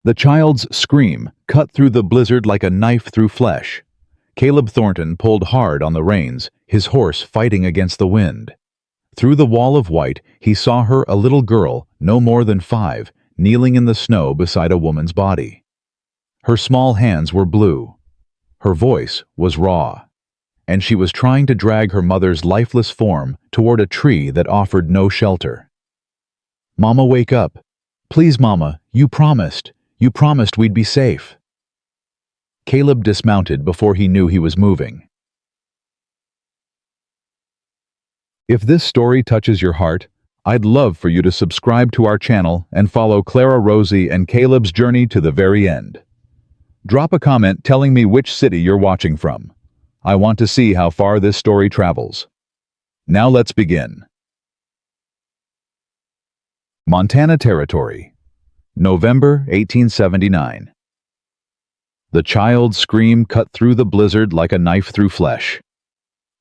The child's scream cut through the blizzard like a knife through flesh. Caleb Thornton pulled hard on the reins, his horse fighting against the wind. Through the wall of white, he saw her, a little girl, no more than 5, kneeling in the snow beside a woman's body. Her small hands were blue. Her voice was raw, and she was trying to drag her mother's lifeless form toward a tree that offered no shelter. "Mama, wake up. Please, Mama, you promised we'd be safe." Caleb dismounted before he knew he was moving. If this story touches your heart, I'd love for you to subscribe to our channel and follow Clara, Rosie, and Caleb's journey to the very end. Drop a comment telling me which city you're watching from. I want to see how far this story travels. Now let's begin. Montana Territory, November 1879. The child's scream cut through the blizzard like a knife through flesh.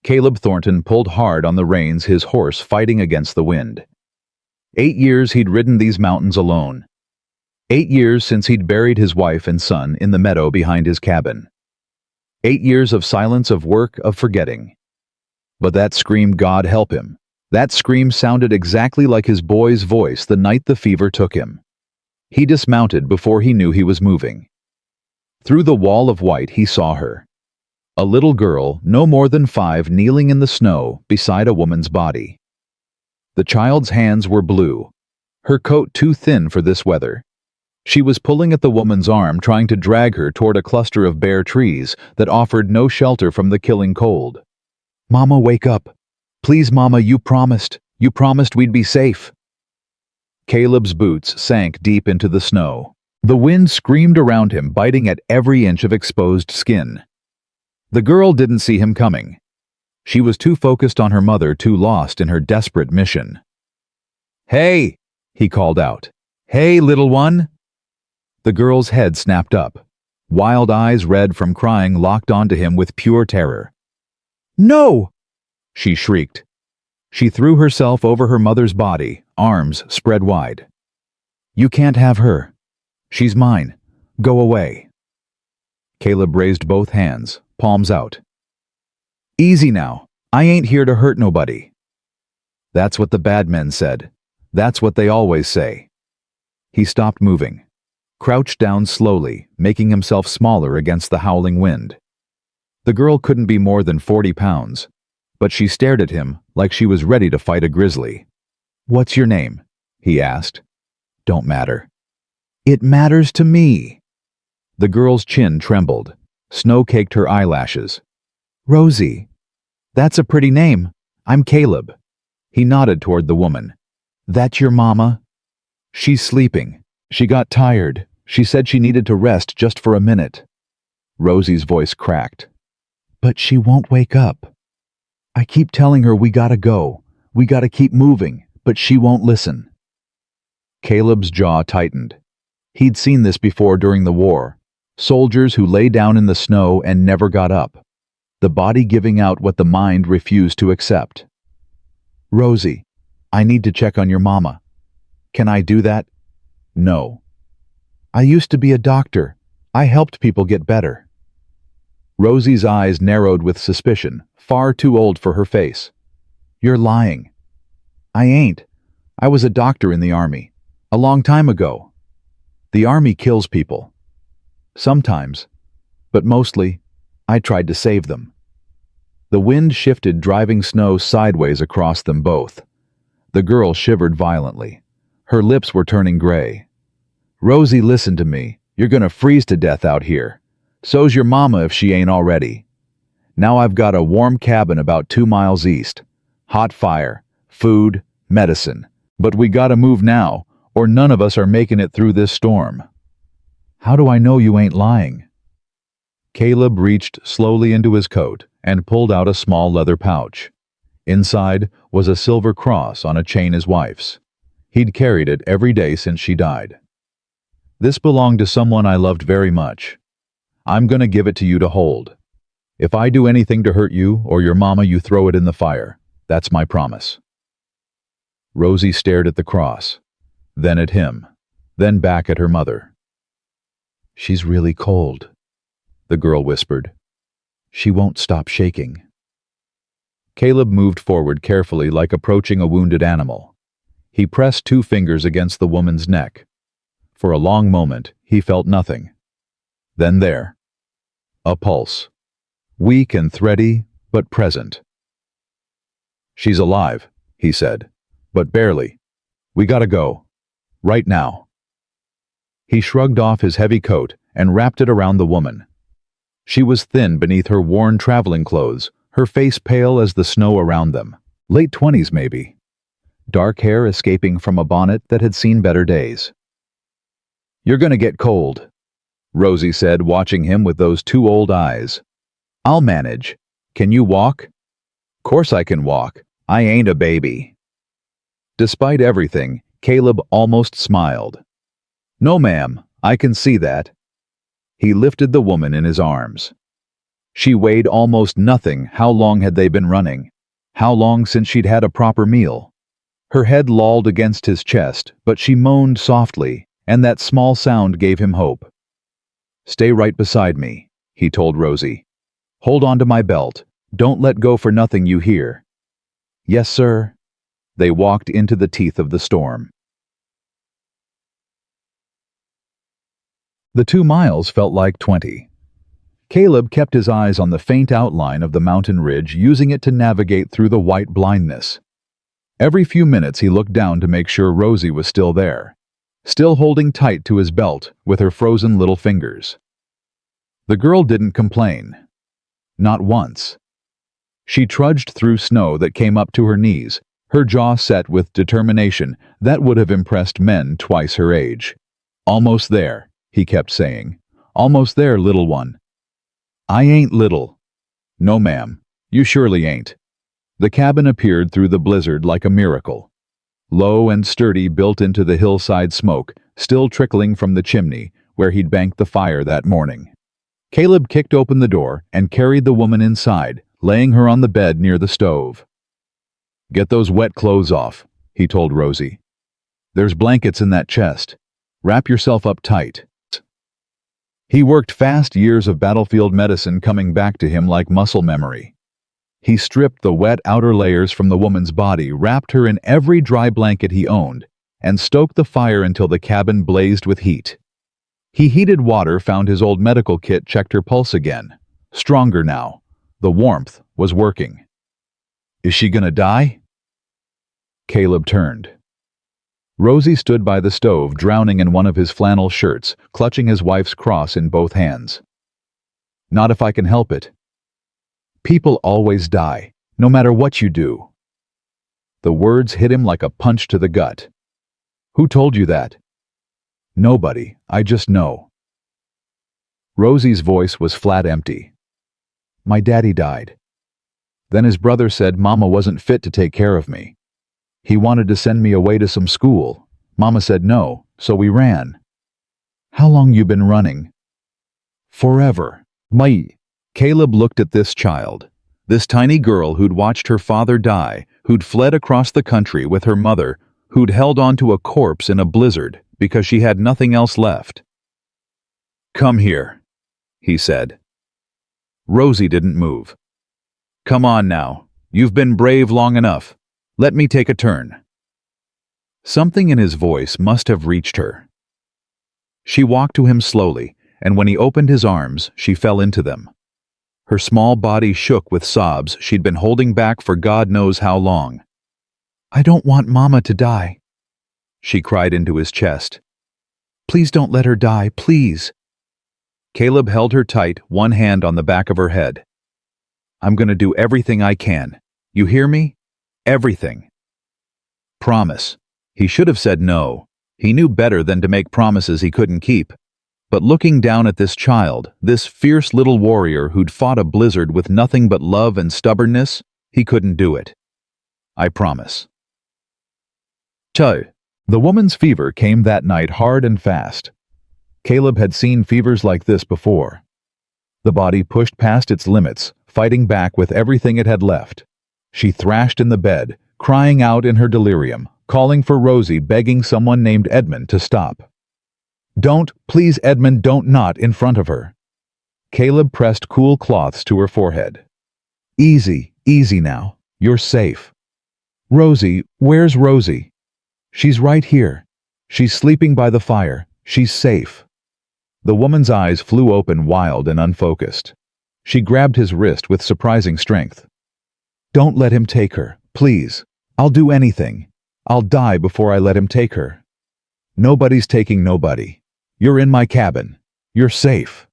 Caleb Thornton pulled hard on the reins, his horse fighting against the wind. 8 years he'd ridden these mountains alone. 8 years since he'd buried his wife and son in the meadow behind his cabin. 8 years of silence, of work, of forgetting. But that scream, God help him, that scream sounded exactly like his boy's voice the night the fever took him. He dismounted before he knew he was moving. Through the wall of white he saw her. A little girl, no more than 5, kneeling in the snow beside a woman's body. The child's hands were blue, her coat too thin for this weather. She was pulling at the woman's arm, trying to drag her toward a cluster of bare trees that offered no shelter from the killing cold. "Mama, wake up. Please, Mama, you promised we'd be safe." Caleb's boots sank deep into the snow. The wind screamed around him, biting at every inch of exposed skin. The girl didn't see him coming. She was too focused on her mother, too lost in her desperate mission. "Hey!" he called out. "Hey, little one!" The girl's head snapped up. Wild eyes, red from crying, locked onto him with pure terror. "No!" she shrieked. She threw herself over her mother's body, arms spread wide. "You can't have her. She's mine. Go away." Caleb raised both hands, palms out. "Easy now. I ain't here to hurt nobody." That's what the bad men said. That's what they always say. He stopped moving, crouched down slowly, making himself smaller against the howling wind. The girl couldn't be more than 40 pounds, but she stared at him like she was ready to fight a grizzly. "What's your name?" he asked. "Don't matter." "It matters to me." The girl's chin trembled. Snow caked her eyelashes. "Rosie. That's a pretty name. I'm Caleb." He nodded toward the woman. "That your mama?" "She's sleeping. She got tired. She said she needed to rest just for a minute." Rosie's voice cracked. "But she won't wake up. I keep telling her we gotta go. We gotta keep moving, but she won't listen." Caleb's jaw tightened. He'd seen this before during the war. Soldiers who lay down in the snow and never got up. The body giving out what the mind refused to accept. "Rosie, I need to check on your mama. Can I do that?" "No." "I used to be a doctor. I helped people get better." Rosie's eyes narrowed with suspicion, far too old for her face. "You're lying." "I ain't. I was a doctor in the Army. A long time ago. The Army kills people. Sometimes, but mostly, I tried to save them." The wind shifted, driving snow sideways across them both. The girl shivered violently. Her lips were turning gray. "Rosie, listen to me. You're gonna freeze to death out here. So's your mama if she ain't already. Now I've got a warm cabin about 2 miles east. Hot fire, food, medicine. But we gotta move now, or none of us are making it through this storm." "How do I know you ain't lying?" Caleb reached slowly into his coat and pulled out a small leather pouch. Inside was a silver cross on a chain, his wife's. He'd carried it every day since she died. "This belonged to someone I loved very much. I'm gonna give it to you to hold. If I do anything to hurt you or your mama, you throw it in the fire. That's my promise." Rosie stared at the cross, then at him, then back at her mother. "She's really cold," the girl whispered. "She won't stop shaking." Caleb moved forward carefully like approaching a wounded animal. He pressed 2 fingers against the woman's neck. For a long moment, he felt nothing. Then there. A pulse. Weak and thready, but present. "She's alive," he said, "but barely. We gotta go. Right now." He shrugged off his heavy coat and wrapped it around the woman. She was thin beneath her worn traveling clothes, her face pale as the snow around them. Late 20s maybe. Dark hair escaping from a bonnet that had seen better days. "You're gonna get cold," Rosie said, watching him with those 2 old eyes. "I'll manage. Can you walk?" "Course I can walk. I ain't a baby." Despite everything, Caleb almost smiled. "No, ma'am, I can see that." He lifted the woman in his arms. She weighed almost nothing. How long had they been running? How long since she'd had a proper meal? Her head lolled against his chest, but she moaned softly, and that small sound gave him hope. "Stay right beside me," he told Rosie. "Hold on to my belt. Don't let go for nothing, you hear?" "Yes, sir." They walked into the teeth of the storm. The 2 miles felt like 20. Caleb kept his eyes on the faint outline of the mountain ridge, using it to navigate through the white blindness. Every few minutes he looked down to make sure Rosie was still there, still holding tight to his belt with her frozen little fingers. The girl didn't complain. Not once. She trudged through snow that came up to her knees, her jaw set with determination that would have impressed men twice her age. "Almost there," he kept saying. "Almost there, little one." "I ain't little." "No, ma'am, you surely ain't." The cabin appeared through the blizzard like a miracle. Low and sturdy, built into the hillside smoke, still trickling from the chimney where he'd banked the fire that morning. Caleb kicked open the door and carried the woman inside, laying her on the bed near the stove. "Get those wet clothes off," he told Rosie. "There's blankets in that chest. Wrap yourself up tight." He worked fast, years of battlefield medicine coming back to him like muscle memory. He stripped the wet outer layers from the woman's body, wrapped her in every dry blanket he owned, and stoked the fire until the cabin blazed with heat. He heated water, found his old medical kit, checked her pulse again. Stronger now. The warmth was working. "Is she gonna die?" Caleb turned. Rosie stood by the stove, drowning in one of his flannel shirts, clutching his wife's cross in both hands. "Not if I can help it." "People always die, no matter what you do." The words hit him like a punch to the gut. "Who told you that?" "Nobody, I just know." Rosie's voice was flat empty. "My daddy died. Then his brother said Mama wasn't fit to take care of me. He wanted to send me away to some school. Mama said no, so we ran." "How long you been running?" "Forever." Caleb looked at this child, this tiny girl who'd watched her father die, who'd fled across the country with her mother, who'd held onto a corpse in a blizzard because she had nothing else left. "Come here," he said. Rosie didn't move. "Come on now. You've been brave long enough. Let me take a turn." Something in his voice must have reached her. She walked to him slowly, and when he opened his arms, she fell into them. Her small body shook with sobs she'd been holding back for God knows how long. "I don't want Mama to die," she cried into his chest. "Please don't let her die, please." Caleb held her tight, one hand on the back of her head. "I'm going to do everything I can. You hear me? Everything." Promise. He should have said no. He knew better than to make promises he couldn't keep. But looking down at this child, this fierce little warrior who'd fought a blizzard with nothing but love and stubbornness, he couldn't do it. "I promise." The woman's fever came that night hard and fast. Caleb had seen fevers like this before. The body pushed past its limits, fighting back with everything it had left. She thrashed in the bed, crying out in her delirium, calling for Rosie, begging someone named Edmund to stop. Don't, please, Edmund, don't, not in front of her. Caleb pressed cool cloths to her forehead. Easy, easy now. You're safe. Rosie, where's Rosie? She's right here. She's sleeping by the fire. She's safe. The woman's eyes flew open, wild and unfocused. She grabbed his wrist with surprising strength. Don't let him take her, please. I'll do anything. I'll die before I let him take her. Nobody's taking nobody. You're in my cabin. You're safe.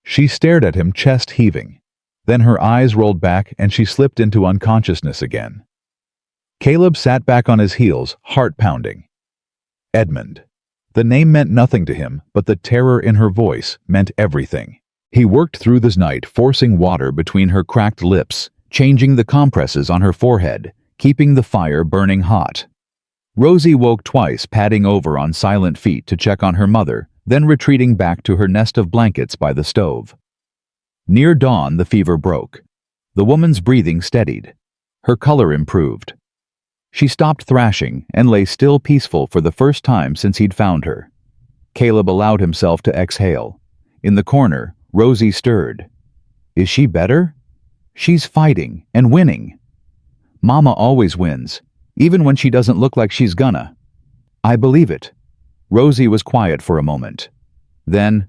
She stared at him, chest heaving. Then her eyes rolled back and she slipped into unconsciousness again. Caleb sat back on his heels, heart pounding. Edmund. The name meant nothing to him, but the terror in her voice meant everything. He worked through this night, forcing water between her cracked lips, changing the compresses on her forehead, keeping the fire burning hot. Rosie woke twice, padding over on silent feet to check on her mother, then retreating back to her nest of blankets by the stove. Near dawn, the fever broke. The woman's breathing steadied. Her color improved. She stopped thrashing and lay still, peaceful for the first time since he'd found her. Caleb allowed himself to exhale. In the corner, Rosie stirred. Is she better? She's fighting and winning. Mama always wins, even when she doesn't look like she's gonna. I believe it. Rosie was quiet for a moment. Then,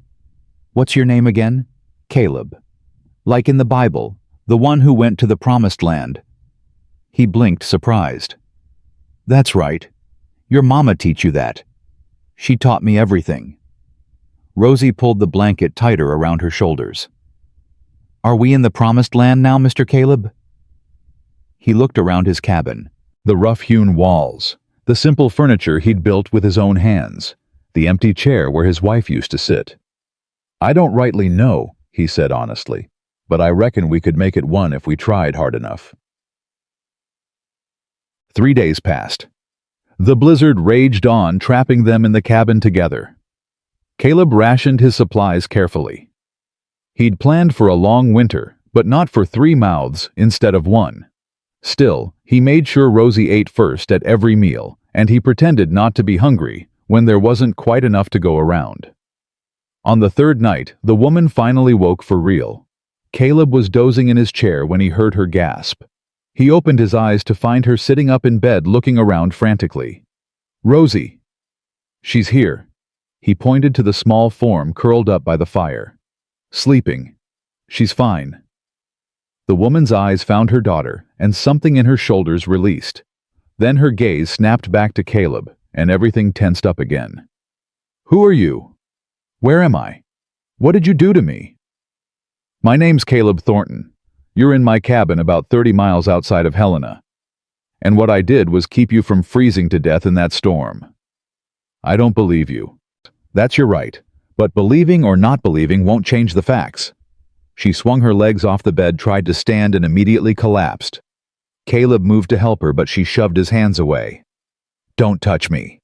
what's your name again? Caleb. Like in the Bible, the one who went to the promised land. He blinked, surprised. That's right. Your mama teach you that. She taught me everything. Rosie pulled the blanket tighter around her shoulders. Are we in the promised land now, Mr. Caleb? He looked around his cabin. The rough-hewn walls, the simple furniture he'd built with his own hands, the empty chair where his wife used to sit. I don't rightly know, he said honestly, but I reckon we could make it one if we tried hard enough. 3 days passed. The blizzard raged on, trapping them in the cabin together. Caleb rationed his supplies carefully. He'd planned for a long winter, but not for 3 mouths instead of 1. Still, he made sure Rosie ate first at every meal, and he pretended not to be hungry when there wasn't quite enough to go around. On the 3rd night, the woman finally woke for real. Caleb was dozing in his chair when he heard her gasp. He opened his eyes to find her sitting up in bed, looking around frantically. Rosie! She's here. He pointed to the small form curled up by the fire. Sleeping. She's fine. The woman's eyes found her daughter, and something in her shoulders released. Then her gaze snapped back to Caleb, and everything tensed up again. Who are you? Where am I? What did you do to me? My name's Caleb Thornton. You're in my cabin about 30 miles outside of Helena. And what I did was keep you from freezing to death in that storm. I don't believe you. That's your right, but believing or not believing won't change the facts. She swung her legs off the bed, tried to stand, and immediately collapsed. Caleb moved to help her, but she shoved his hands away. Don't touch me.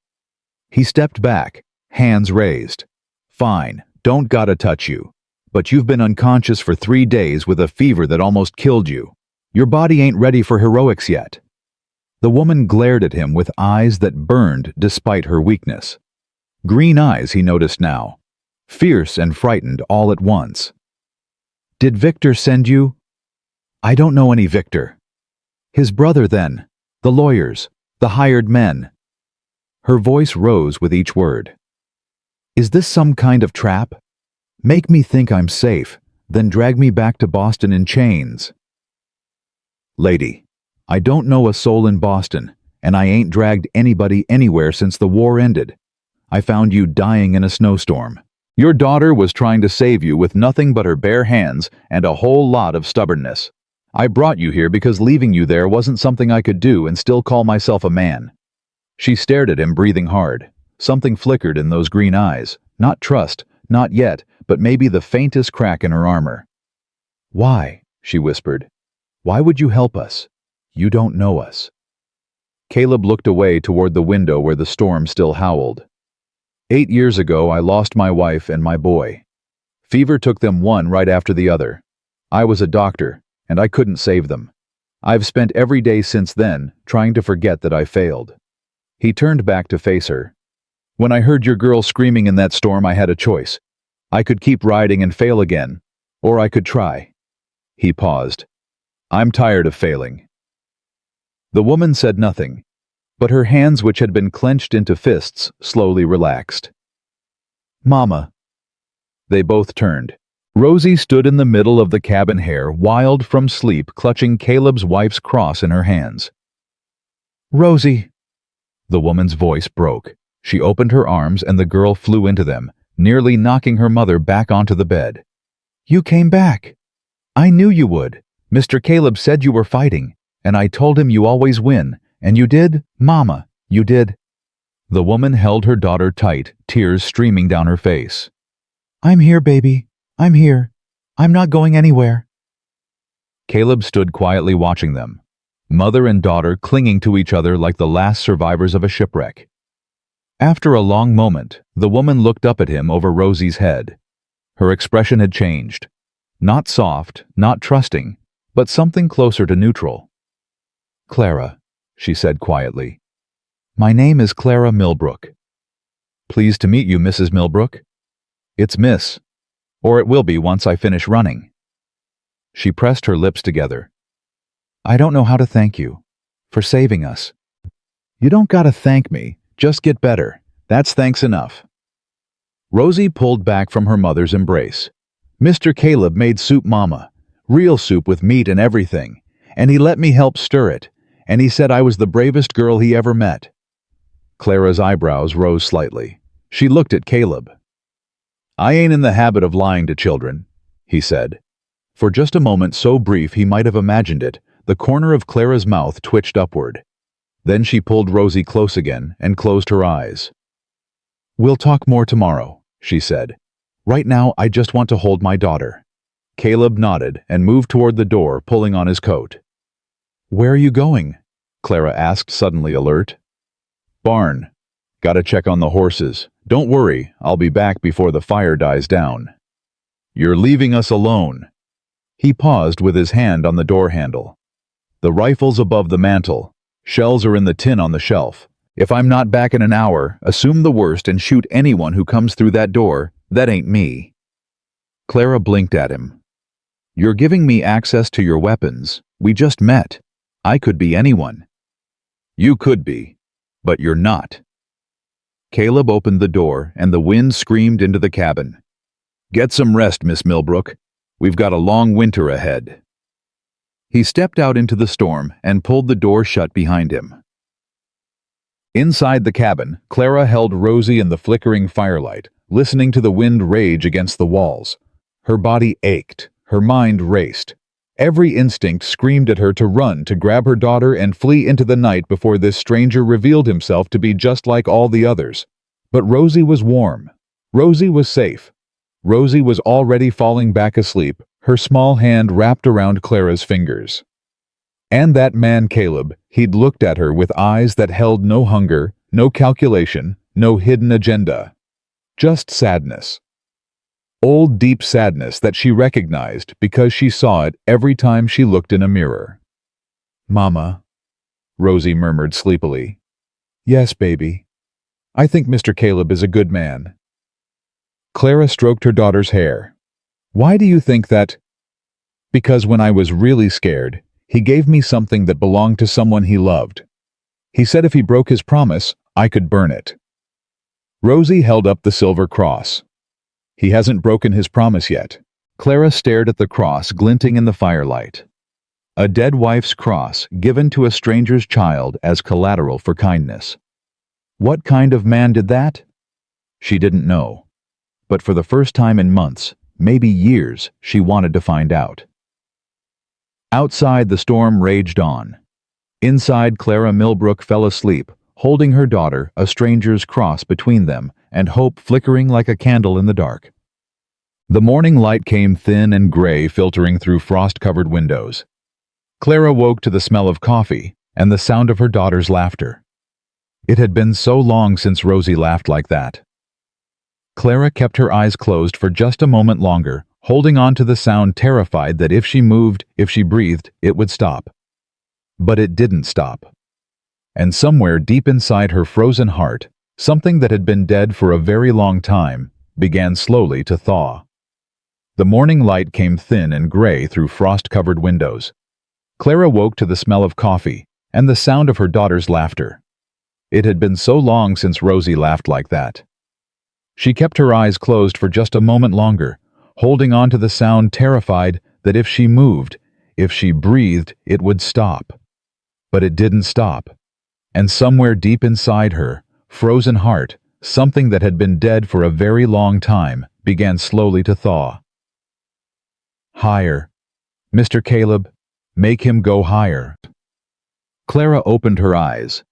He stepped back, hands raised. Fine, don't gotta touch you. But you've been unconscious for 3 days with a fever that almost killed you. Your body ain't ready for heroics yet. The woman glared at him with eyes that burned despite her weakness. Green eyes, he noticed now. Fierce and frightened all at once. Did Victor send you? I don't know any Victor. His brother then, the lawyers, the hired men. Her voice rose with each word. Is this some kind of trap? Make me think I'm safe, then drag me back to Boston in chains. Lady, I don't know a soul in Boston, and I ain't dragged anybody anywhere since the war ended. I found you dying in a snowstorm. Your daughter was trying to save you with nothing but her bare hands and a whole lot of stubbornness. I brought you here because leaving you there wasn't something I could do and still call myself a man. She stared at him, breathing hard. Something flickered in those green eyes. Not trust, not yet, but maybe the faintest crack in her armor. Why? She whispered. Why would you help us? You don't know us. Caleb looked away toward the window where the storm still howled. 8 years ago, I lost my wife and my boy. Fever took them one right after the other. I was a doctor, and I couldn't save them. I've spent every day since then trying to forget that I failed. He turned back to face her. When I heard your girl screaming in that storm, I had a choice. I could keep riding and fail again, or I could try." He paused. "I'm tired of failing." The woman said nothing, but her hands, which had been clenched into fists, slowly relaxed. "Mama." They both turned. Rosie stood in the middle of the cabin, hair wild from sleep, clutching Caleb's wife's cross in her hands. "Rosie." The woman's voice broke. She opened her arms and the girl flew into them, nearly knocking her mother back onto the bed. "You came back. I knew you would. Mr. Caleb said you were fighting, and I told him you always win, and you did, Mama, you did." The woman held her daughter tight, tears streaming down her face. "I'm here, baby. I'm here. I'm not going anywhere." Caleb stood quietly watching them, mother and daughter clinging to each other like the last survivors of a shipwreck. After a long moment, the woman looked up at him over Rosie's head. Her expression had changed. Not soft, not trusting, but something closer to neutral. "Clara," she said quietly. "My name is Clara Millbrook." "Pleased to meet you, Mrs. Millbrook." "It's Miss. Or it will be once I finish running." She pressed her lips together. "I don't know how to thank you for saving us." "You don't gotta thank me. Just get better. That's thanks enough." Rosie pulled back from her mother's embrace. "Mr. Caleb made soup, Mama. Real soup with meat and everything. And he let me help stir it. And he said I was the bravest girl he ever met." Clara's eyebrows rose slightly. She looked at Caleb. "I ain't in the habit of lying to children," he said. For just a moment, so brief he might have imagined it, the corner of Clara's mouth twitched upward. Then she pulled Rosie close again and closed her eyes. "We'll talk more tomorrow," she said. "Right now, I just want to hold my daughter." Caleb nodded and moved toward the door, pulling on his coat. "Where are you going?" Clara asked, suddenly alert. "Barn. Gotta check on the horses. Don't worry, I'll be back before the fire dies down." "You're leaving us alone." He paused with his hand on the door handle. "The rifle's above the mantel. Shells are in the tin on the shelf. If I'm not back in an hour, assume the worst and shoot anyone who comes through that door. That ain't me." Clara blinked at him. "You're giving me access to your weapons. We just met. I could be anyone." "You could be, but you're not." Caleb opened the door and the wind screamed into the cabin. "Get some rest, Miss Millbrook. We've got a long winter ahead." He stepped out into the storm and pulled the door shut behind him. Inside the cabin, Clara held Rosie in the flickering firelight, listening to the wind rage against the walls. Her body ached, her mind raced. Every instinct screamed at her to run, to grab her daughter and flee into the night before this stranger revealed himself to be just like all the others. But Rosie was warm. Rosie was safe. Rosie was already falling back asleep, her small hand wrapped around Clara's fingers. And that man Caleb, he'd looked at her with eyes that held no hunger, no calculation, no hidden agenda. Just sadness. Old deep sadness that she recognized because she saw it every time she looked in a mirror. "Mama," Rosie murmured sleepily. "Yes, baby. I think Mr. Caleb is a good man." Clara stroked her daughter's hair. "Why do you think that?" "Because when I was really scared, he gave me something that belonged to someone he loved. He said if he broke his promise, I could burn it." Rosie held up the silver cross. "He hasn't broken his promise yet." Clara stared at the cross glinting in the firelight. A dead wife's cross given to a stranger's child as collateral for kindness. What kind of man did that? She didn't know. But for the first time in months, maybe years, she wanted to find out. Outside, the storm raged on. Inside, Clara Millbrook fell asleep, holding her daughter, a stranger's cross between them, and hope flickering like a candle in the dark. The morning light came thin and gray, filtering through frost-covered windows. Clara woke to the smell of coffee and the sound of her daughter's laughter. It had been so long since Rosie laughed like that. Clara kept her eyes closed for just a moment longer, holding on to the sound, terrified that if she moved, if she breathed, it would stop. But it didn't stop. And somewhere deep inside her frozen heart, Something that had been dead for a very long time began slowly to thaw. The morning light came thin and gray through frost-covered windows. Clara woke to the smell of coffee and the sound of her daughter's laughter. It had been so long since Rosie laughed like that. She kept her eyes closed for just a moment longer, holding on to the sound, terrified that if she moved, if she breathed, it would stop. But it didn't stop. And somewhere deep inside her, frozen heart, something that had been dead for a very long time, began slowly to thaw. Higher. Mr. Caleb, make him go higher. Clara opened her eyes.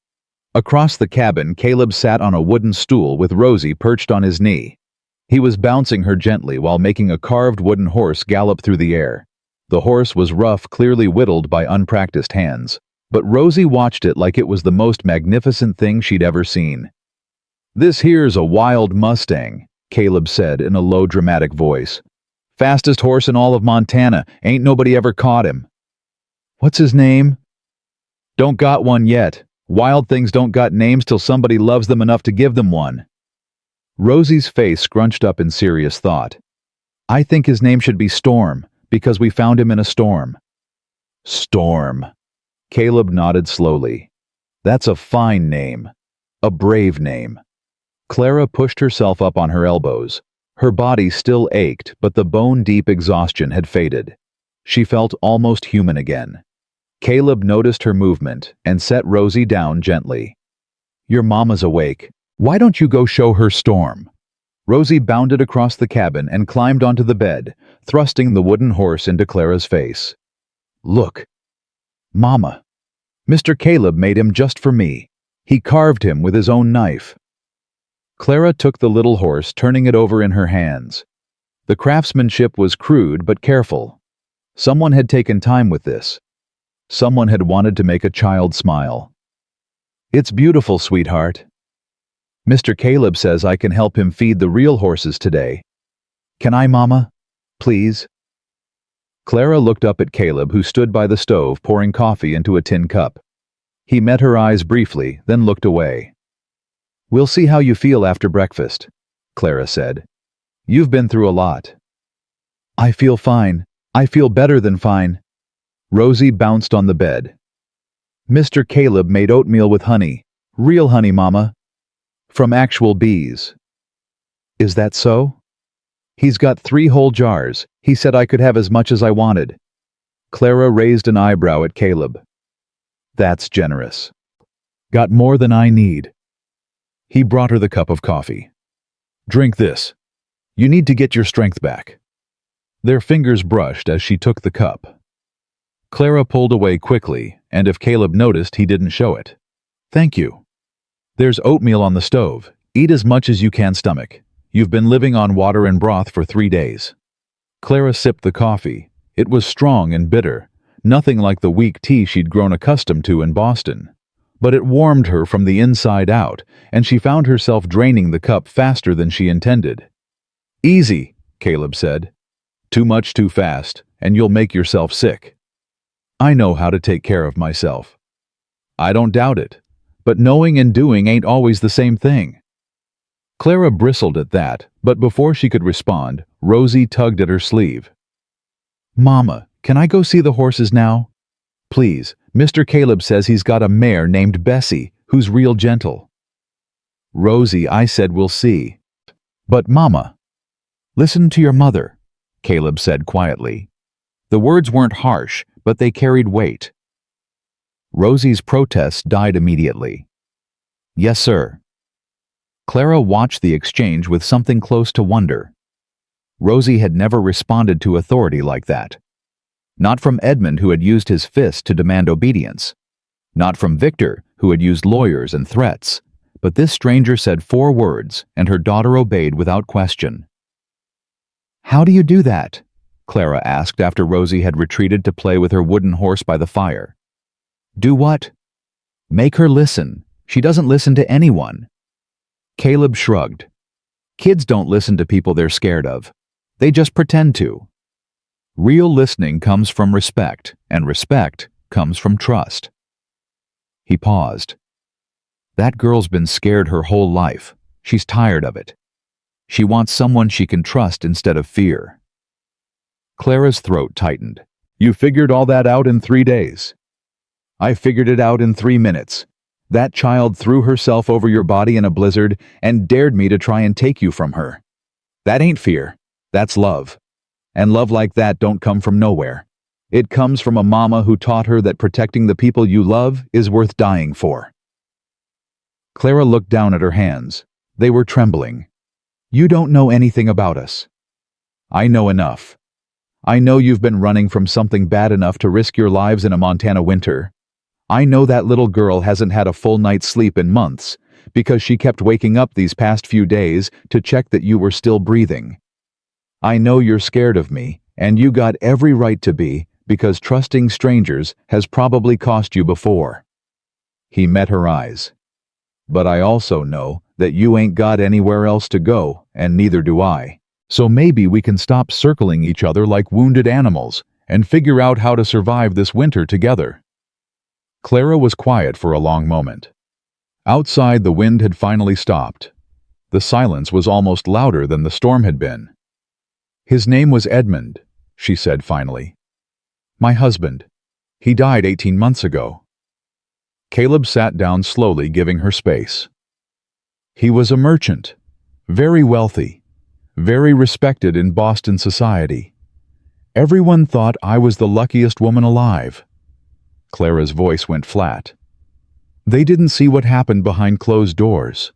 Across the cabin, Caleb sat on a wooden stool with Rosie perched on his knee. He was bouncing her gently while making a carved wooden horse gallop through the air. The horse was rough, clearly whittled by unpracticed hands, but Rosie watched it like it was the most magnificent thing she'd ever seen. "This here's a wild Mustang," Caleb said in a low, dramatic voice. "Fastest horse in all of Montana. Ain't nobody ever caught him." "What's his name?" "Don't got one yet. Wild things don't got names till somebody loves them enough to give them one." Rosie's face scrunched up in serious thought. "I think his name should be Storm, because we found him in a storm." "Storm." Caleb nodded slowly. "That's a fine name. A brave name." Clara pushed herself up on her elbows. Her body still ached, but the bone-deep exhaustion had faded. She felt almost human again. Caleb noticed her movement and set Rosie down gently. "Your mama's awake. Why don't you go show her Storm?" Rosie bounded across the cabin and climbed onto the bed, thrusting the wooden horse into Clara's face. "Look. Mama. Mr. Caleb made him just for me. He carved him with his own knife." Clara took the little horse, turning it over in her hands. The craftsmanship was crude but careful. Someone had taken time with this. Someone had wanted to make a child smile. "It's beautiful, sweetheart. Mr. Caleb says I can help him feed the real horses today. Can I, Mama? Please?" Clara looked up at Caleb, who stood by the stove pouring coffee into a tin cup. He met her eyes briefly, then looked away. "We'll see how you feel after breakfast," Clara said. "You've been through a lot." "I feel fine. I feel better than fine." Rosie bounced on the bed. "Mr. Caleb made oatmeal with honey. Real honey, Mama. From actual bees." "Is that so?" "He's got 3 whole jars. He said I could have as much as I wanted." Clara raised an eyebrow at Caleb. "That's generous." "Got more than I need." He brought her the cup of coffee. "Drink this. You need to get your strength back." Their fingers brushed as she took the cup. Clara pulled away quickly, and if Caleb noticed, he didn't show it. "Thank you. There's oatmeal on the stove. Eat as much as you can stomach. You've been living on water and broth for 3 days. Clara sipped the coffee. It was strong and bitter, nothing like the weak tea she'd grown accustomed to in Boston. But it warmed her from the inside out, and she found herself draining the cup faster than she intended. "Easy," Caleb said. "Too much too fast, and you'll make yourself sick. I know how to take care of myself." "I don't doubt it, but knowing and doing ain't always the same thing." Clara bristled at that, but before she could respond, Rosie tugged at her sleeve. "Mama, can I go see the horses now? Please, Mr. Caleb says he's got a mare named Bessie, who's real gentle." "Rosie, I said we'll see." "But Mama." "Listen to your mother," Caleb said quietly. The words weren't harsh, but they carried weight. Rosie's protest died immediately. "Yes, sir." Clara watched the exchange with something close to wonder. Rosie had never responded to authority like that. Not from Edmund, who had used his fist to demand obedience. Not from Victor, who had used lawyers and threats. But this stranger said 4 words, and her daughter obeyed without question. "How do you do that?" Clara asked after Rosie had retreated to play with her wooden horse by the fire. "Do what?" "Make her listen. She doesn't listen to anyone." Caleb shrugged. "Kids don't listen to people they're scared of. They just pretend to. Real listening comes from respect, and respect comes from trust." He paused. That girl's been scared her whole life. She's tired of it. She wants someone she can trust instead of fear. Clara's throat tightened. You figured all that out in 3 days. I figured it out in 3 minutes. That child threw herself over your body in a blizzard and dared me to try and take you from her. That ain't fear. That's love. And love like that don't come from nowhere. It comes from a mama who taught her that protecting the people you love is worth dying for. Clara looked down at her hands. They were trembling. You don't know anything about us. I know enough. I know you've been running from something bad enough to risk your lives in a Montana winter. I know that little girl hasn't had a full night's sleep in months because she kept waking up these past few days to check that you were still breathing. I know you're scared of me, and you got every right to be because trusting strangers has probably cost you before. He met her eyes. But I also know that you ain't got anywhere else to go, and neither do I. So maybe we can stop circling each other like wounded animals and figure out how to survive this winter together. Clara was quiet for a long moment. Outside, the wind had finally stopped. The silence was almost louder than the storm had been. His name was Edmund, she said finally. My husband. He died 18 months ago. Caleb sat down slowly, giving her space. He was a merchant, very wealthy, very respected in Boston society. Everyone thought I was the luckiest woman alive. Clara's voice went flat. They didn't see what happened behind closed doors.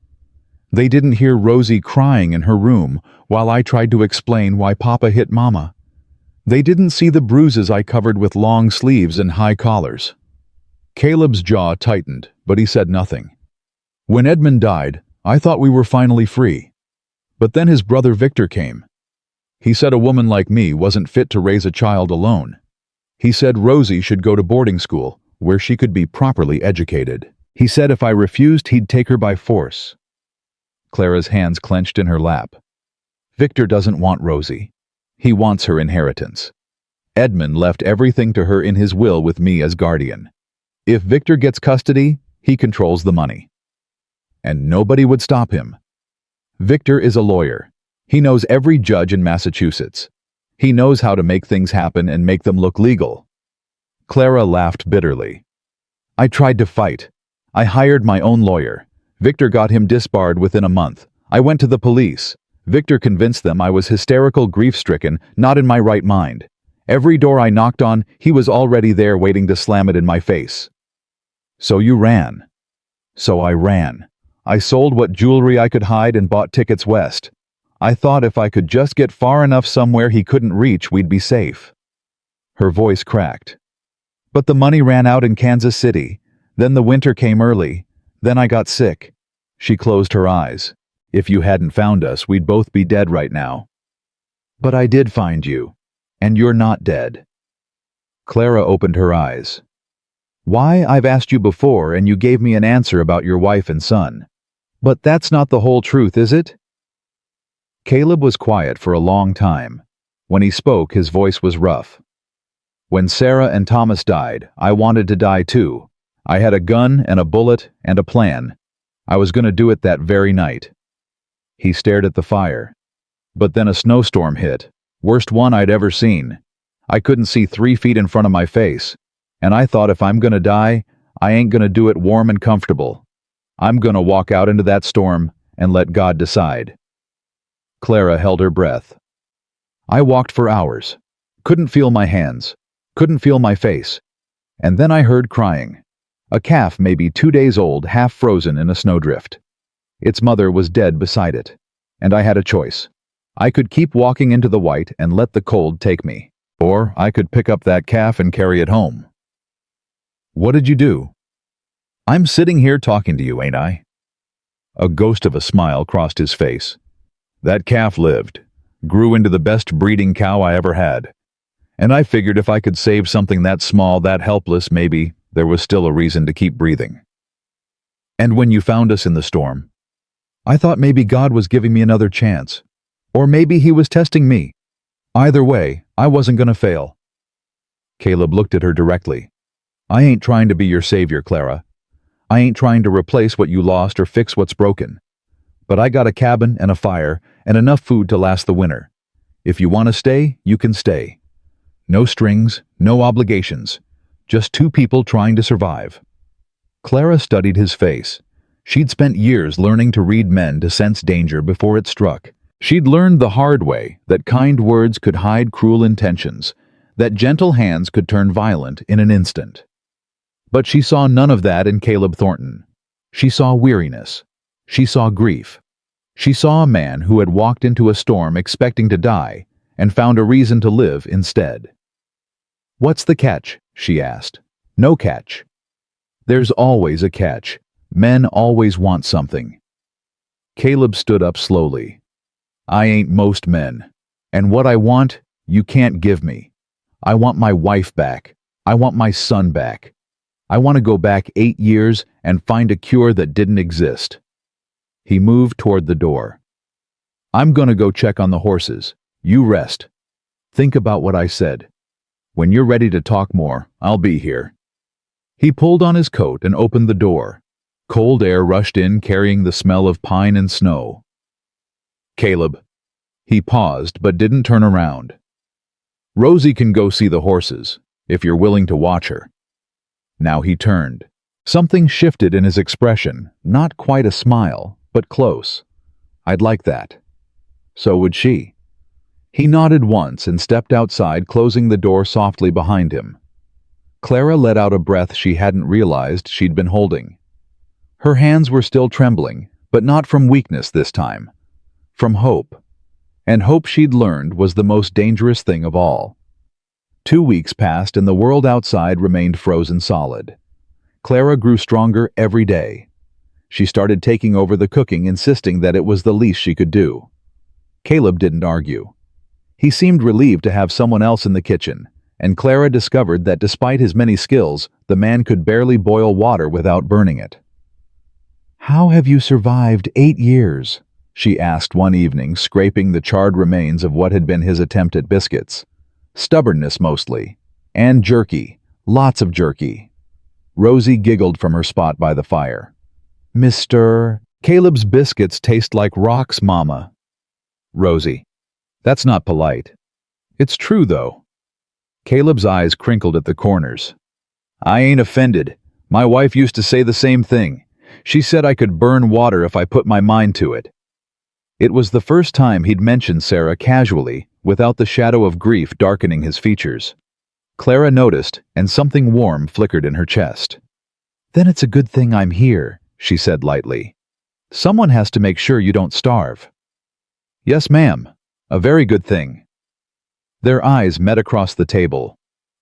They didn't hear Rosie crying in her room while I tried to explain why Papa hit Mama. They didn't see the bruises I covered with long sleeves and high collars. Caleb's jaw tightened, but he said nothing. When Edmund died, I thought we were finally free. But then his brother Victor came. He said a woman like me wasn't fit to raise a child alone. He said Rosie should go to boarding school, where she could be properly educated. He said if I refused, he'd take her by force. Clara's hands clenched in her lap. Victor doesn't want Rosie. He wants her inheritance. Edmund left everything to her in his will with me as guardian. If Victor gets custody, he controls the money. And nobody would stop him. Victor is a lawyer. He knows every judge in Massachusetts. He knows how to make things happen and make them look legal. Clara laughed bitterly. I tried to fight. I hired my own lawyer. Victor got him disbarred within a month. I went to the police. Victor convinced them I was hysterical, grief-stricken, not in my right mind. Every door I knocked on, he was already there waiting to slam it in my face. So you ran. So I ran. I sold what jewelry I could hide and bought tickets west. I thought if I could just get far enough somewhere he couldn't reach, we'd be safe. Her voice cracked. But the money ran out in Kansas City. Then the winter came early. Then I got sick. She closed her eyes. If you hadn't found us, we'd both be dead right now. But I did find you, and you're not dead. Clara opened her eyes. Why, I've asked you before, and you gave me an answer about your wife and son. But that's not the whole truth, is it? Caleb was quiet for a long time. When he spoke, his voice was rough. When Sarah and Thomas died, I wanted to die too. I had a gun and a bullet and a plan. I was going to do it that very night. He stared at the fire. But then a snowstorm hit, worst one I'd ever seen. I couldn't see 3 feet in front of my face, and I thought if I'm going to die, I ain't going to do it warm and comfortable. I'm going to walk out into that storm and let God decide. Clara held her breath. I walked for hours, couldn't feel my hands, couldn't feel my face, and then I heard crying. A calf maybe 2 days old, half frozen in a snowdrift. Its mother was dead beside it, and I had a choice. I could keep walking into the white and let the cold take me, or I could pick up that calf and carry it home. What did you do? I'm sitting here talking to you, ain't I? A ghost of a smile crossed his face. That calf lived, grew into the best breeding cow I ever had. And I figured if I could save something that small, that helpless, maybe there was still a reason to keep breathing. And when you found us in the storm, I thought maybe God was giving me another chance. Or maybe he was testing me. Either way, I wasn't going to fail. Caleb looked at her directly. I ain't trying to be your savior, Clara. I ain't trying to replace what you lost or fix what's broken. But I got a cabin and a fire and enough food to last the winter. If you want to stay, you can stay. No strings, no obligations. Just two people trying to survive." Clara studied his face. She'd spent years learning to read men to sense danger before it struck. She'd learned the hard way that kind words could hide cruel intentions, that gentle hands could turn violent in an instant. But she saw none of that in Caleb Thornton. She saw weariness. She saw grief. She saw a man who had walked into a storm expecting to die and found a reason to live instead. "What's the catch?" she asked. "No catch." "There's always a catch. Men always want something." Caleb stood up slowly. "I ain't most men. And what I want, you can't give me. I want my wife back. I want my son back. I want to go back 8 years and find a cure that didn't exist." He moved toward the door. "I'm gonna go check on the horses. You rest. Think about what I said. When you're ready to talk more, I'll be here." He pulled on his coat and opened the door. Cold air rushed in, carrying the smell of pine and snow. "Caleb." He paused but didn't turn around. "Rosie can go see the horses, if you're willing to watch her." Now he turned. Something shifted in his expression, not quite a smile, but close. "I'd like that." So would she. He nodded once and stepped outside, closing the door softly behind him. Clara let out a breath she hadn't realized she'd been holding. Her hands were still trembling, but not from weakness this time. From hope. And hope, she'd learned, was the most dangerous thing of all. 2 weeks passed and the world outside remained frozen solid. Clara grew stronger every day. She started taking over the cooking, insisting that it was the least she could do. Caleb didn't argue. He seemed relieved to have someone else in the kitchen, and Clara discovered that despite his many skills, the man could barely boil water without burning it. "How have you survived 8 years?" she asked one evening, scraping the charred remains of what had been his attempt at biscuits. Stubbornness mostly. And jerky. Lots of jerky. Rosie giggled from her spot by the fire. "Mr. Caleb's biscuits taste like rocks, Mama." "Rosie, that's not polite." "It's true, though." Caleb's eyes crinkled at the corners. "I ain't offended. My wife used to say the same thing. She said I could burn water if I put my mind to it." It was the first time he'd mentioned Sarah casually, without the shadow of grief darkening his features. Clara noticed, and something warm flickered in her chest. "Then it's a good thing I'm here," she said lightly. "Someone has to make sure you don't starve." "Yes, ma'am. A very good thing." Their eyes met across the table.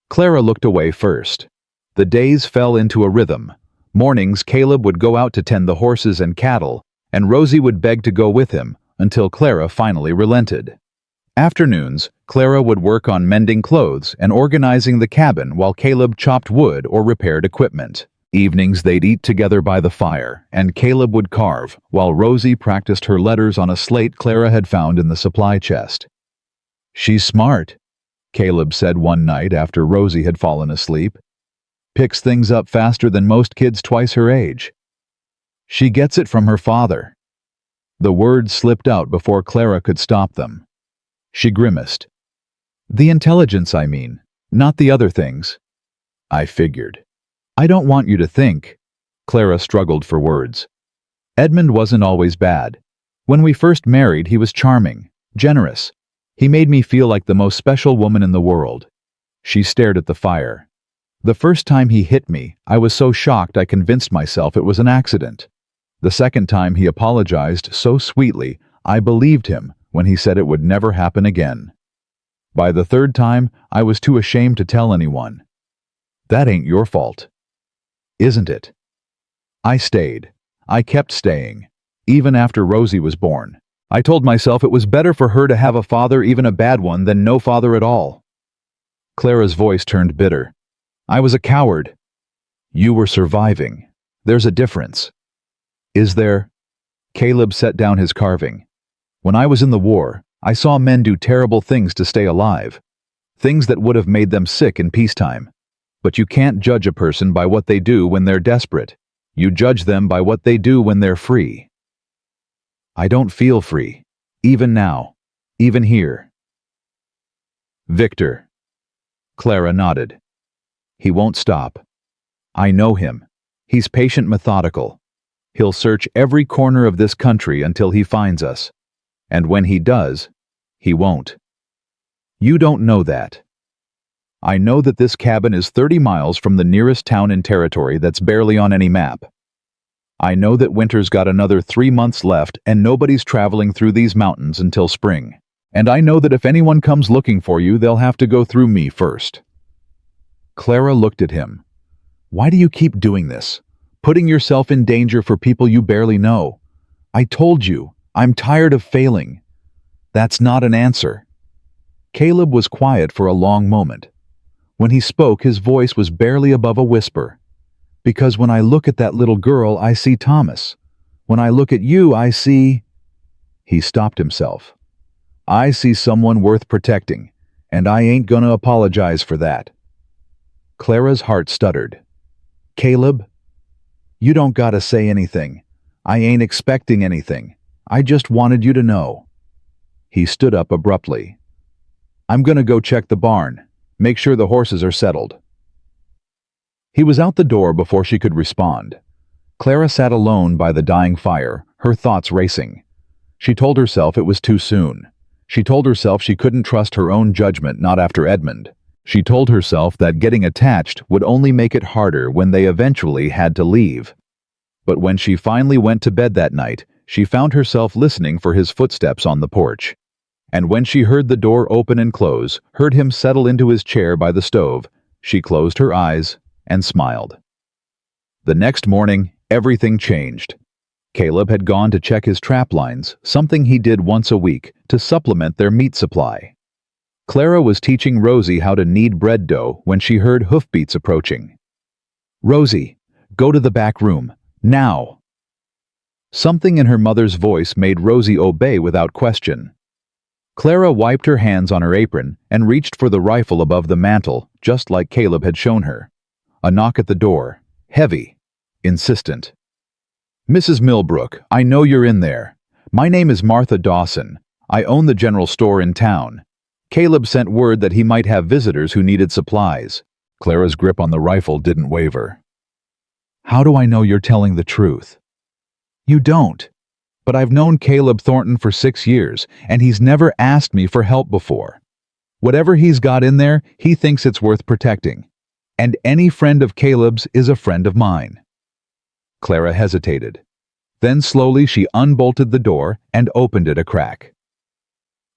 Clara looked away first. The days fell into a rhythm. Mornings, Caleb would go out to tend the horses and cattle, and Rosie would beg to go with him, until Clara finally relented. Afternoons, Clara would work on mending clothes and organizing the cabin while Caleb chopped wood or repaired equipment. Evenings, they'd eat together by the fire, and Caleb would carve, while Rosie practiced her letters on a slate Clara had found in the supply chest. "She's smart," Caleb said one night after Rosie had fallen asleep. "Picks things up faster than most kids twice her age. She gets it from her father." The words slipped out before Clara could stop them. She grimaced. "The intelligence, I mean, not the other things." "I figured." "I don't want you to think." Clara struggled for words. "Edmund wasn't always bad. When we first married, he was charming, generous. He made me feel like the most special woman in the world." She stared at the fire. "The first time he hit me, I was so shocked I convinced myself it was an accident. The second time he apologized so sweetly, I believed him when he said it would never happen again. By the third time, I was too ashamed to tell anyone. That ain't your fault. Isn't it?" I stayed. I kept staying. Even after Rosie was born. I told myself it was better for her to have a father, even a bad one, than no father at all. Clara's voice turned bitter. "I was a coward." "You were surviving. There's a difference." "Is there?" Caleb set down his carving. "When I was in the war, I saw men do terrible things to stay alive. Things that would have made them sick in peacetime. But you can't judge a person by what they do when they're desperate. You judge them by what they do when they're free. I don't feel free. Even now. Even here. Victor. Clara nodded. He won't stop. I know him. He's patient, methodical. He'll search every corner of this country until he finds us. And when he does, he won't. You don't know that. I know that this cabin is 30 miles from the nearest town in territory that's barely on any map. I know that winter's got another 3 months left and nobody's traveling through these mountains until spring. And I know that if anyone comes looking for you, they'll have to go through me first. Clara looked at him. Why do you keep doing this? Putting yourself in danger for people you barely know. I told you, I'm tired of failing. That's not an answer. Caleb was quiet for a long moment. When he spoke, his voice was barely above a whisper. Because when I look at that little girl, I see Thomas. When I look at you, I see... He stopped himself. I see someone worth protecting, and I ain't gonna apologize for that. Clara's heart stuttered. Caleb, you don't gotta say anything. I ain't expecting anything. I just wanted you to know. He stood up abruptly. I'm gonna go check the barn. Make sure the horses are settled. He was out the door before she could respond. Clara sat alone by the dying fire, her thoughts racing. She told herself it was too soon. She told herself she couldn't trust her own judgment, not after Edmund. She told herself that getting attached would only make it harder when they eventually had to leave. But when she finally went to bed that night, she found herself listening for his footsteps on the porch. And when she heard the door open and close, heard him settle into his chair by the stove, she closed her eyes and smiled. The next morning, everything changed. Caleb had gone to check his trap lines, something he did once a week, to supplement their meat supply. Clara was teaching Rosie how to knead bread dough when she heard hoofbeats approaching. Rosie, go to the back room, now! Something in her mother's voice made Rosie obey without question. Clara wiped her hands on her apron and reached for the rifle above the mantel, just like Caleb had shown her. A knock at the door, heavy, insistent. Mrs. Millbrook, I know you're in there. My name is Martha Dawson. I own the general store in town. Caleb sent word that he might have visitors who needed supplies. Clara's grip on the rifle didn't waver. How do I know you're telling the truth? You don't. But I've known Caleb Thornton for 6 years, and he's never asked me for help before. Whatever he's got in there, he thinks it's worth protecting. And any friend of Caleb's is a friend of mine. Clara hesitated. Then slowly she unbolted the door and opened it a crack.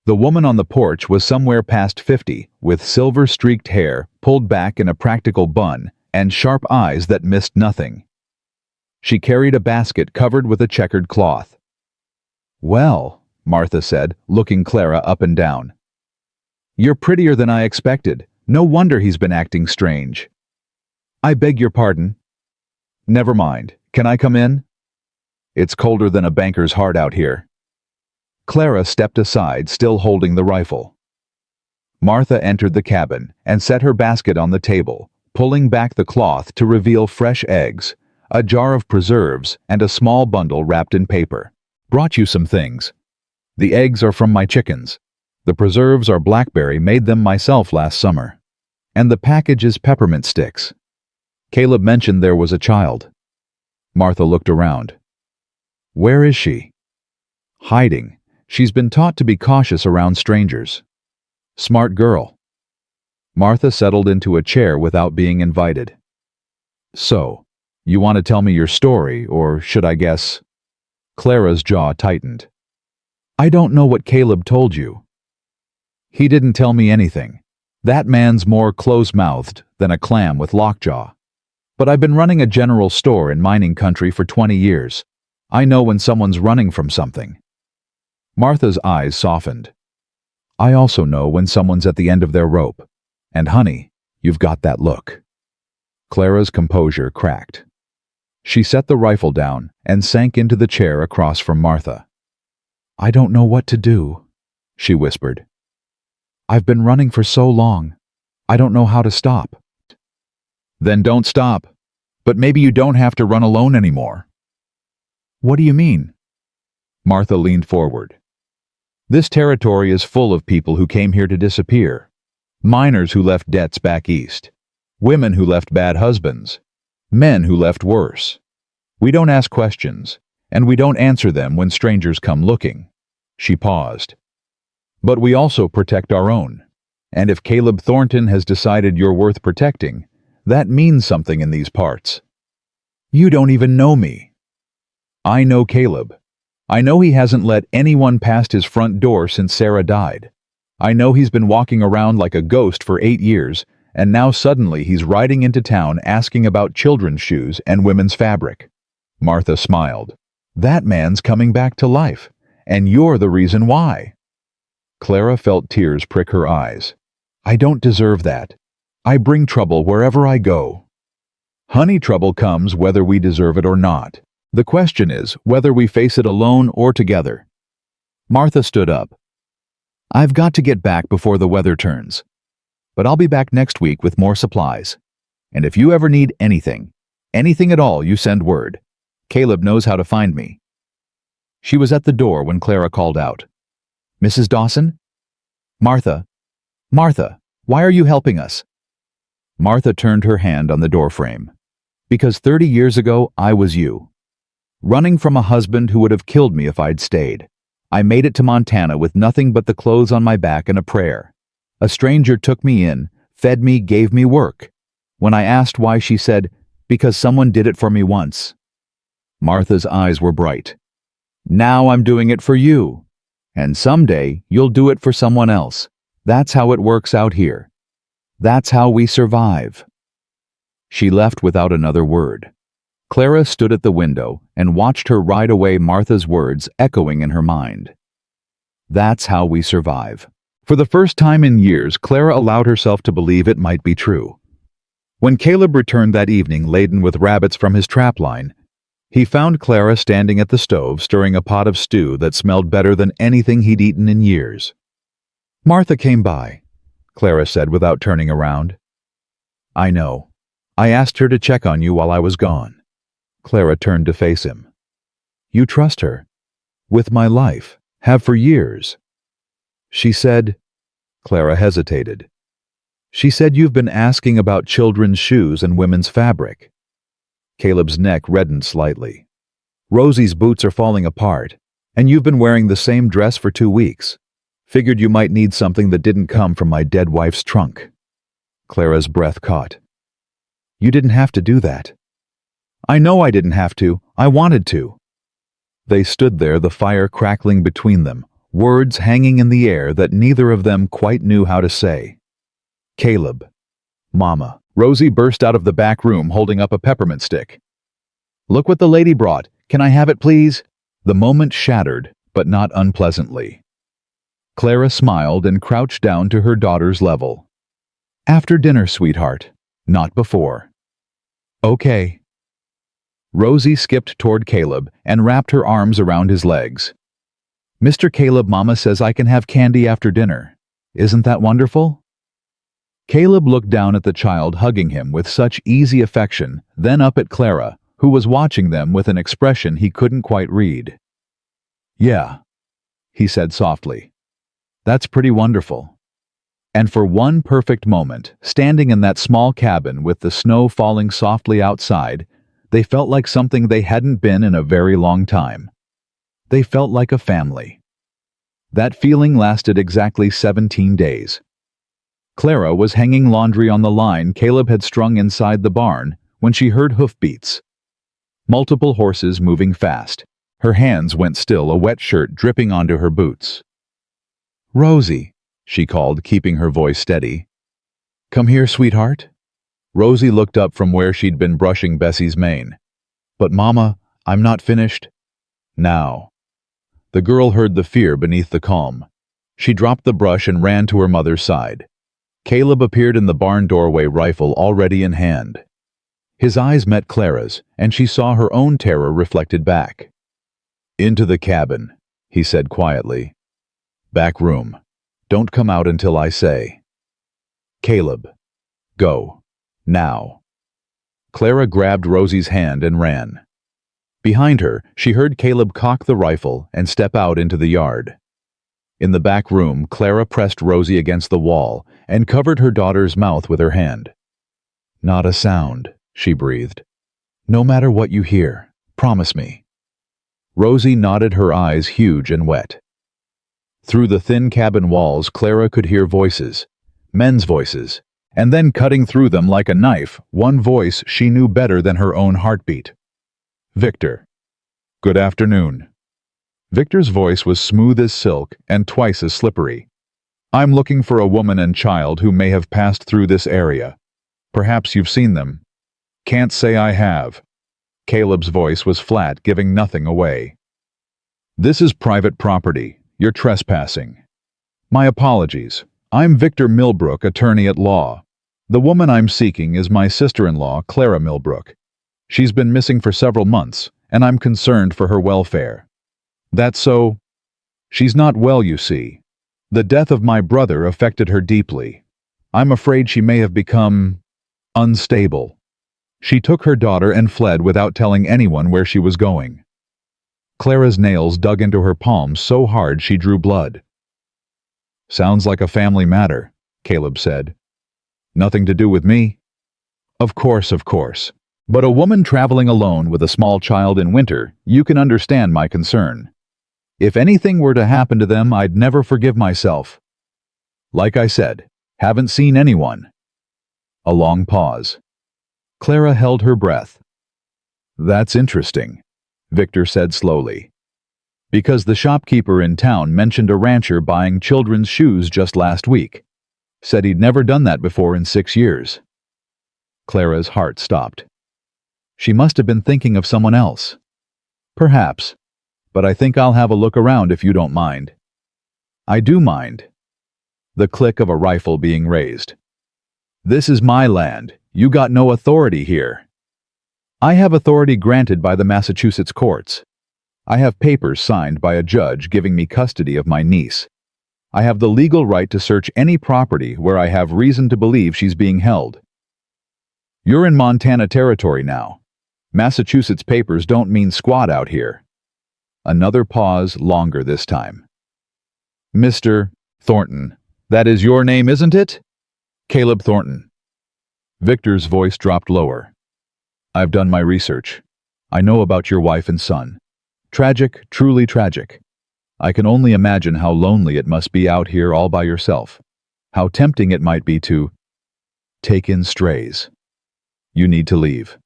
The woman on the porch was somewhere past 50, with silver-streaked hair pulled back in a practical bun and sharp eyes that missed nothing. She carried a basket covered with a checkered cloth. Well, Martha said, looking Clara up and down. You're prettier than I expected. No wonder he's been acting strange. I beg your pardon. Never mind. Can I come in? It's colder than a banker's heart out here. Clara stepped aside, still holding the rifle. Martha entered the cabin and set her basket on the table, pulling back the cloth to reveal fresh eggs, a jar of preserves, and a small bundle wrapped in paper. Brought you some things. The eggs are from my chickens. The preserves are blackberry, made them myself last summer. And the package is peppermint sticks. Caleb mentioned there was a child. Martha looked around. Where is she? Hiding. She's been taught to be cautious around strangers. Smart girl. Martha settled into a chair without being invited. So, you want to tell me your story, or should I guess? Clara's jaw tightened. I don't know what Caleb told you. He didn't tell me anything. That man's more close-mouthed than a clam with lockjaw. But I've been running a general store in mining country for 20 years. I know when someone's running from something. Martha's eyes softened. I also know when someone's at the end of their rope. And honey, you've got that look. Clara's composure cracked. She set the rifle down and sank into the chair across from Martha. I don't know what to do, she whispered. I've been running for so long. I don't know how to stop. Then don't stop. But maybe you don't have to run alone anymore." "What do you mean?" Martha leaned forward. "This territory is full of people who came here to disappear. Minors who left debts back east. Women who left bad husbands. Men who left worse. We don't ask questions, and we don't answer them when strangers come looking." She paused. "But we also protect our own. And if Caleb Thornton has decided you're worth protecting, that means something in these parts." "You don't even know me." "I know Caleb. I know he hasn't let anyone past his front door since Sarah died. I know he's been walking around like a ghost for 8 years, and now suddenly he's riding into town asking about children's shoes and women's fabric." Martha smiled. "That man's coming back to life, and you're the reason why." Clara felt tears prick her eyes. "I don't deserve that. I bring trouble wherever I go." "Honey, trouble comes whether we deserve it or not. The question is whether we face it alone or together." Martha stood up. "I've got to get back before the weather turns. But I'll be back next week with more supplies. And if you ever need anything at all, you send word. Caleb knows how to find me." She was at the door when Clara called out, "Mrs. Dawson?" "Martha. Martha, why are you helping us?" Martha turned her hand on the doorframe. "Because 30 years ago, I was you. Running from a husband who would have killed me if I'd stayed. I made it to Montana with nothing but the clothes on my back and a prayer. A stranger took me in, fed me, gave me work. When I asked why, she said, 'Because someone did it for me once.'" Martha's eyes were bright. "Now I'm doing it for you. And someday you'll do it for someone else. That's how it works out here. That's how we survive." She left without another word. Clara stood at the window and watched her ride away, Martha's words echoing in her mind. That's how we survive. For the first time in years, Clara allowed herself to believe it might be true. When Caleb returned that evening laden with rabbits from his trap line, he found Clara standing at the stove stirring a pot of stew that smelled better than anything he'd eaten in years. "Martha came by," Clara said without turning around. "I know. I asked her to check on you while I was gone." Clara turned to face him. "You trust her?" "With my life. Have for years." She said. Clara hesitated. "She said you've been asking about children's shoes and women's fabric." Caleb's neck reddened slightly. "Rosie's boots are falling apart, and you've been wearing the same dress for 2 weeks. Figured you might need something that didn't come from my dead wife's trunk." Clara's breath caught. "You didn't have to do that." "I know I didn't have to. I wanted to." They stood there, the fire crackling between them, words hanging in the air that neither of them quite knew how to say. "Caleb. Mama." Rosie burst out of the back room holding up a peppermint stick. "Look what the lady brought. Can I have it, please?" The moment shattered, but not unpleasantly. Clara smiled and crouched down to her daughter's level. "After dinner, sweetheart. Not before." "Okay." Rosie skipped toward Caleb and wrapped her arms around his legs. "Mr. Caleb, Mama says I can have candy after dinner. Isn't that wonderful?" Caleb looked down at the child hugging him with such easy affection, then up at Clara, who was watching them with an expression he couldn't quite read. "Yeah," he said softly. "That's pretty wonderful." And for one perfect moment, standing in that small cabin with the snow falling softly outside, they felt like something they hadn't been in a very long time. They felt like a family. That feeling lasted exactly 17 days. Clara was hanging laundry on the line Caleb had strung inside the barn when she heard hoofbeats. Multiple horses moving fast. Her hands went still, a wet shirt dripping onto her boots. "Rosie," she called, keeping her voice steady. "Come here, sweetheart." Rosie looked up from where she'd been brushing Bessie's mane. "But Mama, I'm not finished." "Now." The girl heard the fear beneath the calm. She dropped the brush and ran to her mother's side. Caleb appeared in the barn doorway, rifle already in hand. His eyes met Clara's, and she saw her own terror reflected back. "Into the cabin," he said quietly. "Back room. Don't come out until I say. Caleb, go. Now." Clara grabbed Rosie's hand and ran. Behind her, she heard Caleb cock the rifle and step out into the yard. In the back room, Clara pressed Rosie against the wall and covered her daughter's mouth with her hand. "Not a sound," she breathed. "No matter what you hear, promise me." Rosie nodded, her eyes huge and wet. Through the thin cabin walls, Clara could hear voices, men's voices, and then cutting through them like a knife, one voice she knew better than her own heartbeat. "Victor." "Good afternoon." Victor's voice was smooth as silk and twice as slippery. "I'm looking for a woman and child who may have passed through this area. Perhaps you've seen them." "Can't say I have." Caleb's voice was flat, giving nothing away. "This is private property. You're trespassing." "My apologies. I'm Victor Millbrook, attorney at law. The woman I'm seeking is my sister-in-law, Clara Millbrook. She's been missing for several months, and I'm concerned for her welfare." "That's so?" "She's not well, you see. The death of my brother affected her deeply. I'm afraid she may have become unstable. She took her daughter and fled without telling anyone where she was going." Clara's nails dug into her palms so hard she drew blood. "Sounds like a family matter," Caleb said. "Nothing to do with me?" Of course. But a woman traveling alone with a small child in winter, you can understand my concern. If anything were to happen to them, I'd never forgive myself. Like I said, haven't seen anyone." A long pause. Clara held her breath. "That's interesting," Victor said slowly. "Because the shopkeeper in town mentioned a rancher buying children's shoes just last week. Said he'd never done that before in 6 years. Clara's heart stopped. She must have been thinking of someone else. "Perhaps, but I think I'll have a look around if you don't mind." "I do mind." The click of a rifle being raised. "This is my land. You got no authority here." "I have authority granted by the Massachusetts courts. I have papers signed by a judge giving me custody of my niece. I have the legal right to search any property where I have reason to believe she's being held." "You're in Montana territory now. Massachusetts papers don't mean squat out here." Another pause, longer this time. "Mr. Thornton, that is your name, isn't it?" "Caleb Thornton." Victor's voice dropped lower. "I've done my research. I know about your wife and son. Tragic, truly tragic. I can only imagine how lonely it must be out here all by yourself. How tempting it might be to take in strays. You need to leave.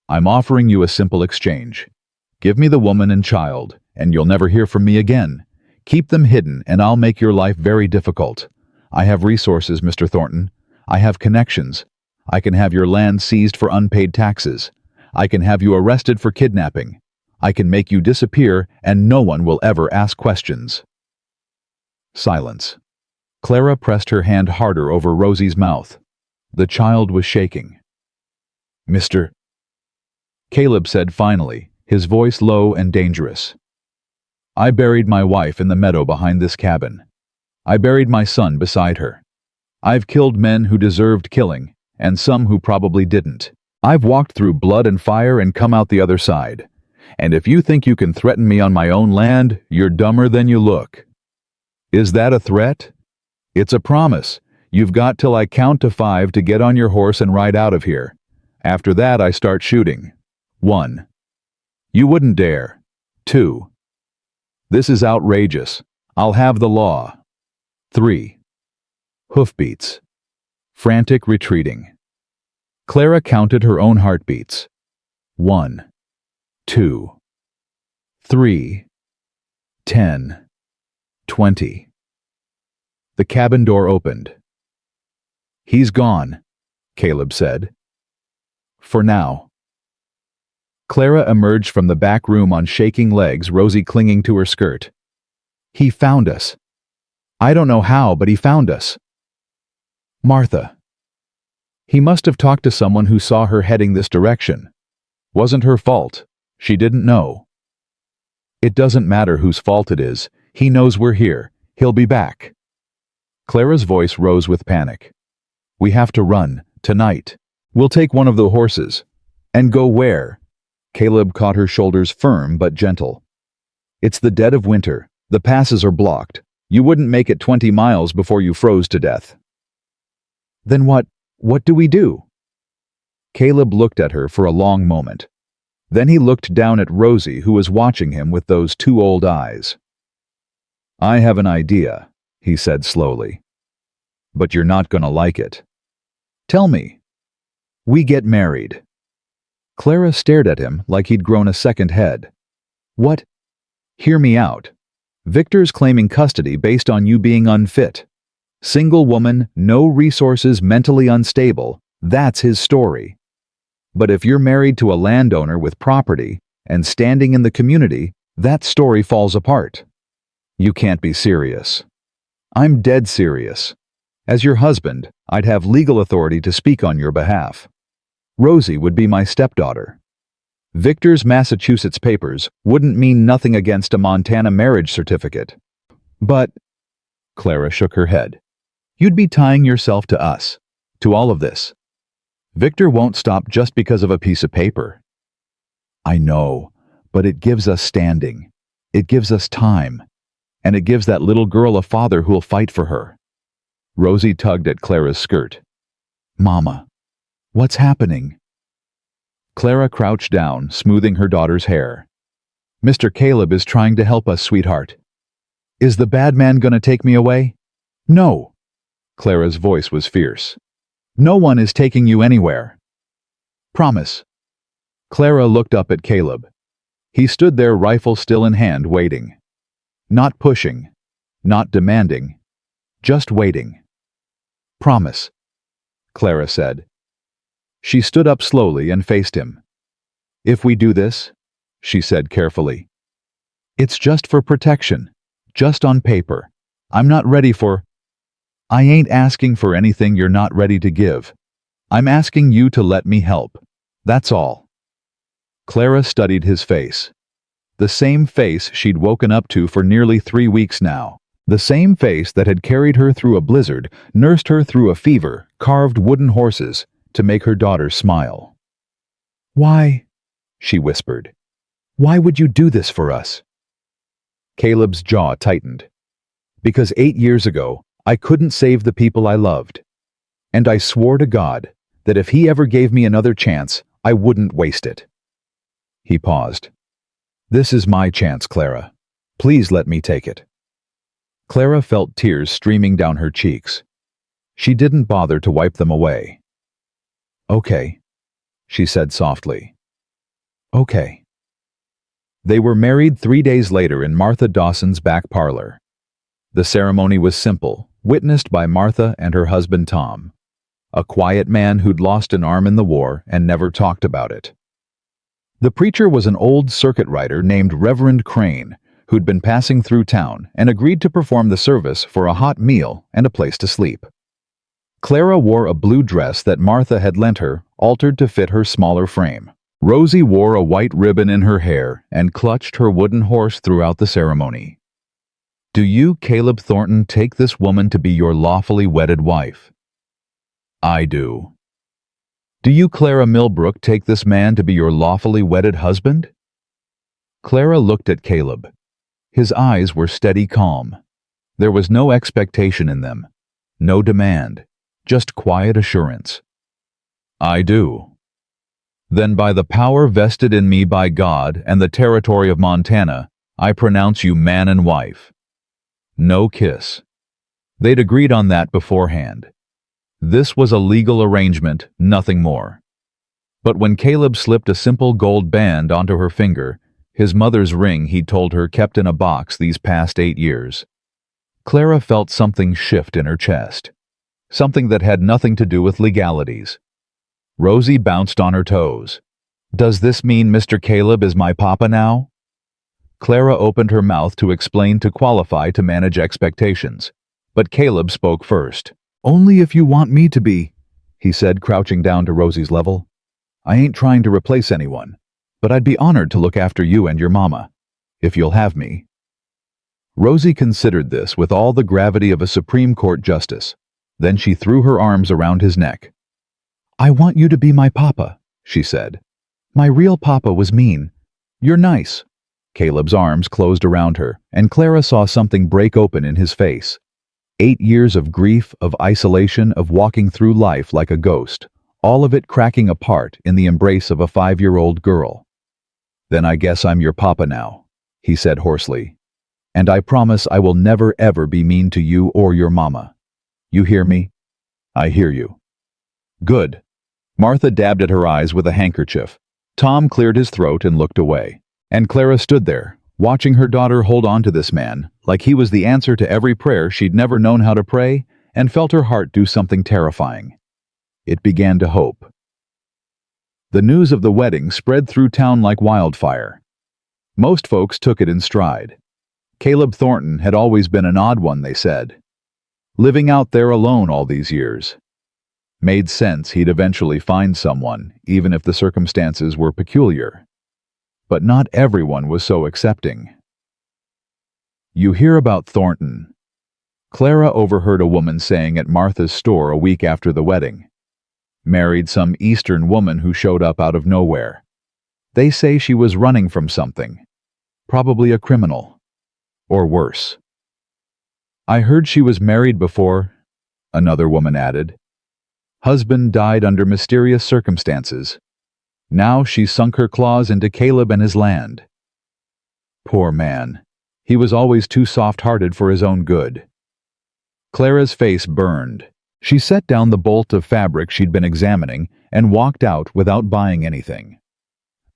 I'm offering you a simple exchange. Give me the woman and child, and you'll never hear from me again. Keep them hidden, and I'll make your life very difficult. I have resources, Mr. Thornton. I have connections. I can have your land seized for unpaid taxes. I can have you arrested for kidnapping. I can make you disappear, and no one will ever ask questions." Silence. Clara pressed her hand harder over Rosie's mouth. The child was shaking. "Mr. Caleb said finally, his voice low and dangerous. "I buried my wife in the meadow behind this cabin. I buried my son beside her. I've killed men who deserved killing, and some who probably didn't. I've walked through blood and fire and come out the other side. And if you think you can threaten me on my own land, you're dumber than you look." "Is that a threat?" "It's a promise. You've got till I count to 5 to get on your horse and ride out of here. After that, I start shooting. 1. You wouldn't dare. 2. This is outrageous. I'll have the law. 3. Hoofbeats. Frantic retreating. Clara counted her own heartbeats. 1, 2, 3, 10, 20. The cabin door opened. "He's gone," Caleb said. "For now." Clara emerged from the back room on shaking legs, Rosie clinging to her skirt. "He found us. I don't know how, but he found us." "Martha." "He must have talked to someone who saw her heading this direction. Wasn't her fault. She didn't know." "It doesn't matter whose fault it is. He knows we're here. He'll be back." Clara's voice rose with panic. "We have to run, tonight. We'll take one of the horses. And go where? Caleb caught her shoulders firm but gentle. It's the dead of winter. The passes are blocked. You wouldn't make it 20 miles before you froze to death. Then what do we do? Caleb looked at her for a long moment. Then he looked down at Rosie, who was watching him with those two old eyes. I have an idea, he said slowly. But you're not gonna like it. Tell me. We get married. Clara stared at him like he'd grown a second head. What? Hear me out. Victor's claiming custody based on you being unfit. Single woman, no resources, mentally unstable. That's his story. But if you're married to a landowner with property and standing in the community, that story falls apart. You can't be serious. I'm dead serious. As your husband, I'd have legal authority to speak on your behalf. Rosie would be my stepdaughter. Victor's Massachusetts papers wouldn't mean nothing against a Montana marriage certificate. But, Clara shook her head, you'd be tying yourself to us, to all of this. Victor won't stop just because of a piece of paper. I know, but it gives us standing. It gives us time. And it gives that little girl a father who'll fight for her. Rosie tugged at Clara's skirt. Mama, what's happening? Clara crouched down, smoothing her daughter's hair. Mr. Caleb is trying to help us, sweetheart. Is the bad man gonna take me away? No. Clara's voice was fierce. No one is taking you anywhere. Promise. Clara looked up at Caleb. He stood there, rifle still in hand, waiting. Not pushing, not demanding, just waiting. Promise, Clara said. She stood up slowly and faced him. If we do this, she said carefully, it's just for protection, just on paper. I'm not ready for... I ain't asking for anything you're not ready to give. I'm asking you to let me help. That's all. Clara studied his face. The same face she'd woken up to for nearly 3 weeks now. The same face that had carried her through a blizzard, nursed her through a fever, carved wooden horses to make her daughter smile. Why? She whispered. Why would you do this for us? Caleb's jaw tightened. Because 8 years ago, I couldn't save the people I loved. And I swore to God that if he ever gave me another chance, I wouldn't waste it. He paused. This is my chance, Clara. Please let me take it. Clara felt tears streaming down her cheeks. She didn't bother to wipe them away. Okay, she said softly. Okay. They were married 3 days later in Martha Dawson's back parlor. The ceremony was simple, witnessed by Martha and her husband Tom, a quiet man who'd lost an arm in the war and never talked about it. The preacher was an old circuit rider named Reverend Crane, who'd been passing through town and agreed to perform the service for a hot meal and a place to sleep. Clara wore a blue dress that Martha had lent her, altered to fit her smaller frame. Rosie wore a white ribbon in her hair and clutched her wooden horse throughout the ceremony. Do you, Caleb Thornton, take this woman to be your lawfully wedded wife? I do. Do you, Clara Millbrook, take this man to be your lawfully wedded husband? Clara looked at Caleb. His eyes were steady calm. There was no expectation in them, no demand, just quiet assurance. I do. Then by the power vested in me by God and the territory of Montana, I pronounce you man and wife. No kiss. They'd agreed on that beforehand. This was a legal arrangement, nothing more. But when Caleb slipped a simple gold band onto her finger, his mother's ring he'd told her kept in a box these past 8 years, Clara felt something shift in her chest. Something that had nothing to do with legalities. Rosie bounced on her toes. Does this mean Mr. Caleb is my papa now? Clara opened her mouth to explain to qualify to manage expectations, but Caleb spoke first. Only if you want me to be, he said, crouching down to Rosie's level. I ain't trying to replace anyone, but I'd be honored to look after you and your mama, if you'll have me. Rosie considered this with all the gravity of a Supreme Court justice. Then she threw her arms around his neck. I want you to be my papa, she said. My real papa was mean. You're nice." Caleb's arms closed around her, and Clara saw something break open in his face. 8 years of grief, of isolation, of walking through life like a ghost, all of it cracking apart in the embrace of a 5-year-old girl. "Then I guess I'm your papa now," he said hoarsely. "And I promise I will never ever be mean to you or your mama. You hear me?" "I hear you." "Good." Martha dabbed at her eyes with a handkerchief. Tom cleared his throat and looked away. And Clara stood there, watching her daughter hold on to this man like he was the answer to every prayer she'd never known how to pray, and felt her heart do something terrifying. It began to hope. The news of the wedding spread through town like wildfire. Most folks took it in stride. Caleb Thornton had always been an odd one, they said. Living out there alone all these years. Made sense he'd eventually find someone, even if the circumstances were peculiar. But not everyone was so accepting. "You hear about Thornton?" Clara overheard a woman saying at Martha's store a week after the wedding. "Married some Eastern woman who showed up out of nowhere. They say she was running from something. Probably a criminal. Or worse." "I heard she was married before," another woman added. "Husband died under mysterious circumstances. Now she's sunk her claws into Caleb and his land. Poor man. He was always too soft-hearted for his own good." Clara's face burned. She set down the bolt of fabric she'd been examining and walked out without buying anything.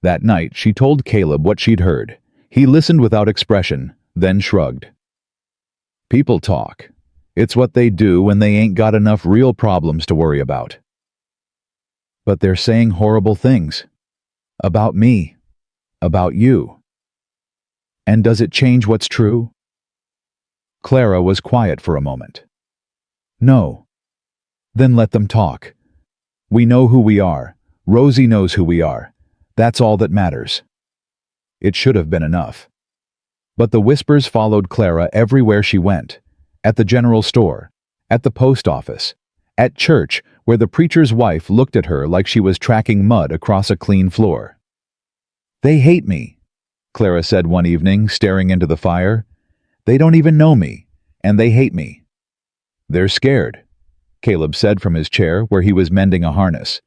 That night she told Caleb what she'd heard. He listened without expression, then shrugged. "People talk. It's what they do when they ain't got enough real problems to worry about. But they're saying horrible things. About me. About you. And does it change what's true?" Clara was quiet for a moment. "No." "Then let them talk. We know who we are. Rosie knows who we are. That's all that matters." It should have been enough. But the whispers followed Clara everywhere she went. At the general store. At the post office. At church, where the preacher's wife looked at her like she was tracking mud across a clean floor. "They hate me," Clara said one evening, staring into the fire. "They don't even know me, and they hate me." "They're scared," Caleb said from his chair where he was mending a harness.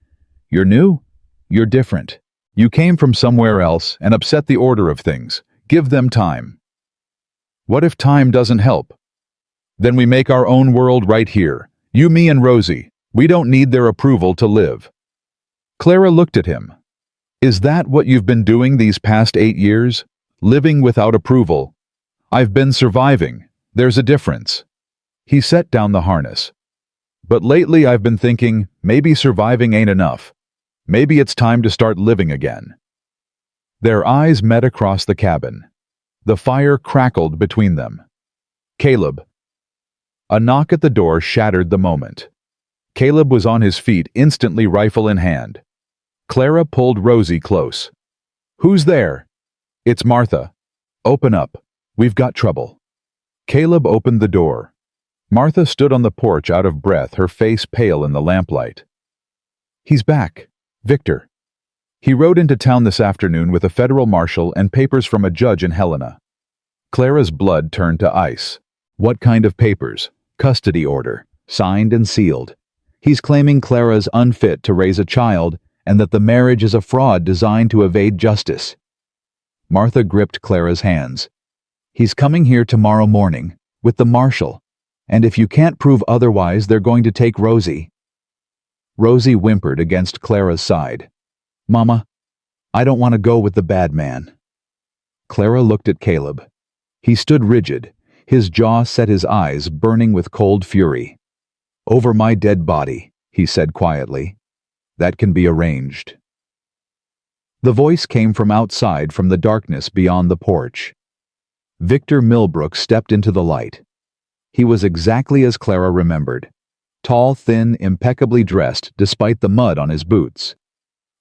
"You're new? You're different. You came from somewhere else and upset the order of things. Give them time." "What if time doesn't help?" "Then we make our own world right here. You, me, and Rosie. We don't need their approval to live." Clara looked at him. "Is that what you've been doing these past 8 years? Living without approval?" "I've been surviving. There's a difference." He set down the harness. "But lately I've been thinking, maybe surviving ain't enough. Maybe it's time to start living again." Their eyes met across the cabin. The fire crackled between them. "Caleb." A knock at the door shattered the moment. Caleb was on his feet, instantly, rifle in hand. Clara pulled Rosie close. "Who's there?" "It's Martha." "Open up. We've got trouble." Caleb opened the door. Martha stood on the porch out of breath, her face pale in the lamplight. "He's back. Victor. He rode into town this afternoon with a federal marshal and papers from a judge in Helena." Clara's blood turned to ice. "What kind of papers?" "Custody order. Signed and sealed. He's claiming Clara's unfit to raise a child and that the marriage is a fraud designed to evade justice." Martha gripped Clara's hands. "He's coming here tomorrow morning, with the marshal, and if you can't prove otherwise, they're going to take Rosie." Rosie whimpered against Clara's side. "Mama, I don't want to go with the bad man." Clara looked at Caleb. He stood rigid, his jaw set, his eyes burning with cold fury. "Over my dead body," he said quietly. "That can be arranged." The voice came from outside, from the darkness beyond the porch. Victor Millbrook stepped into the light. He was exactly as Clara remembered. Tall, thin, impeccably dressed despite the mud on his boots.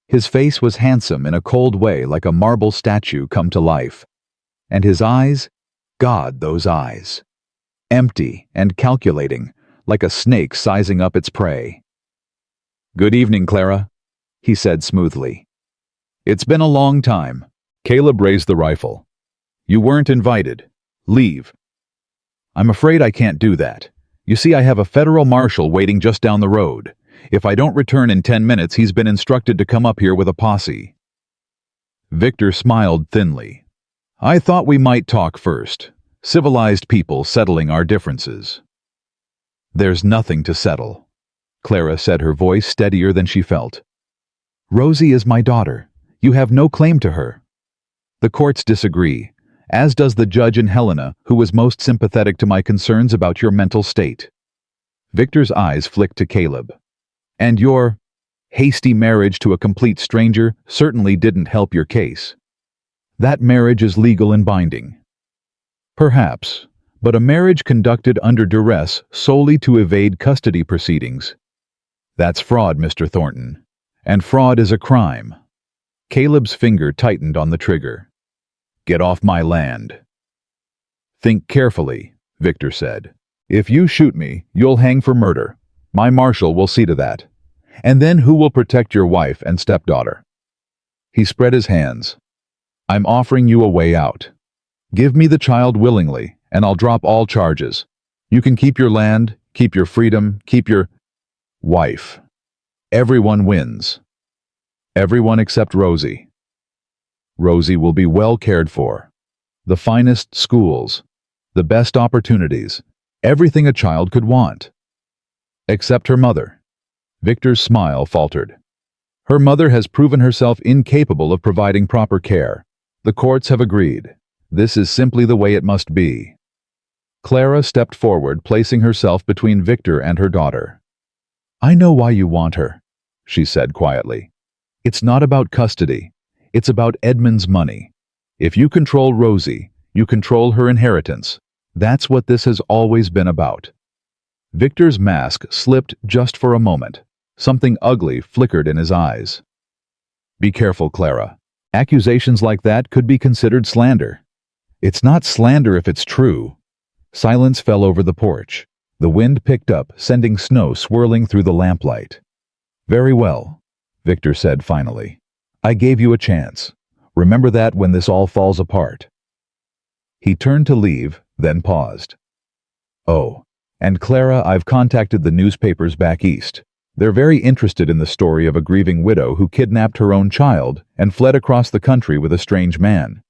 His face was handsome in a cold way, like a marble statue come to life. And his eyes? God, those eyes. Empty and calculating, like a snake sizing up its prey. "Good evening, Clara," he said smoothly. It's been a long time. Caleb raised the rifle. You weren't invited. Leave. I'm afraid I can't do that. You see, I have a federal marshal waiting just down the road. If I don't return in 10 minutes, he's been instructed to come up here with a posse. Victor smiled thinly. I thought we might talk first. Civilized people settling our differences. There's nothing to settle, Clara said, her voice steadier than she felt. Rosie is my daughter. You have no claim to her. The courts disagree, as does the judge in Helena, who was most sympathetic to my concerns about your mental state. Victor's eyes flicked to Caleb. And your hasty marriage to a complete stranger certainly didn't help your case. That marriage is legal and binding. Perhaps, but a marriage conducted under duress solely to evade custody proceedings. That's fraud, Mr. Thornton. And fraud is a crime. Caleb's finger tightened on the trigger. Get off my land. Think carefully, Victor said. If you shoot me, you'll hang for murder. My marshal will see to that. And then who will protect your wife and stepdaughter? He spread his hands. I'm offering you a way out. Give me the child willingly, and I'll drop all charges. You can keep your land, keep your freedom, keep your wife. Everyone wins. Everyone except Rosie. Rosie will be well cared for. The finest schools, the best opportunities, everything a child could want. Except her mother. Victor's smile faltered. Her mother has proven herself incapable of providing proper care. The courts have agreed. This is simply the way it must be. Clara stepped forward, placing herself between Victor and her daughter. I know why you want her, she said quietly. It's not about custody. It's about Edmund's money. If you control Rosie, you control her inheritance. That's what this has always been about. Victor's mask slipped just for a moment. Something ugly flickered in his eyes. Be careful, Clara. Accusations like that could be considered slander. It's not slander if it's true. Silence fell over the porch. The wind picked up, sending snow swirling through the lamplight. Very well, Victor said finally. I gave you a chance. Remember that when this all falls apart. He turned to leave, then paused. Oh, and Clara, I've contacted the newspapers back east. They're very interested in the story of a grieving widow who kidnapped her own child and fled across the country with a strange man.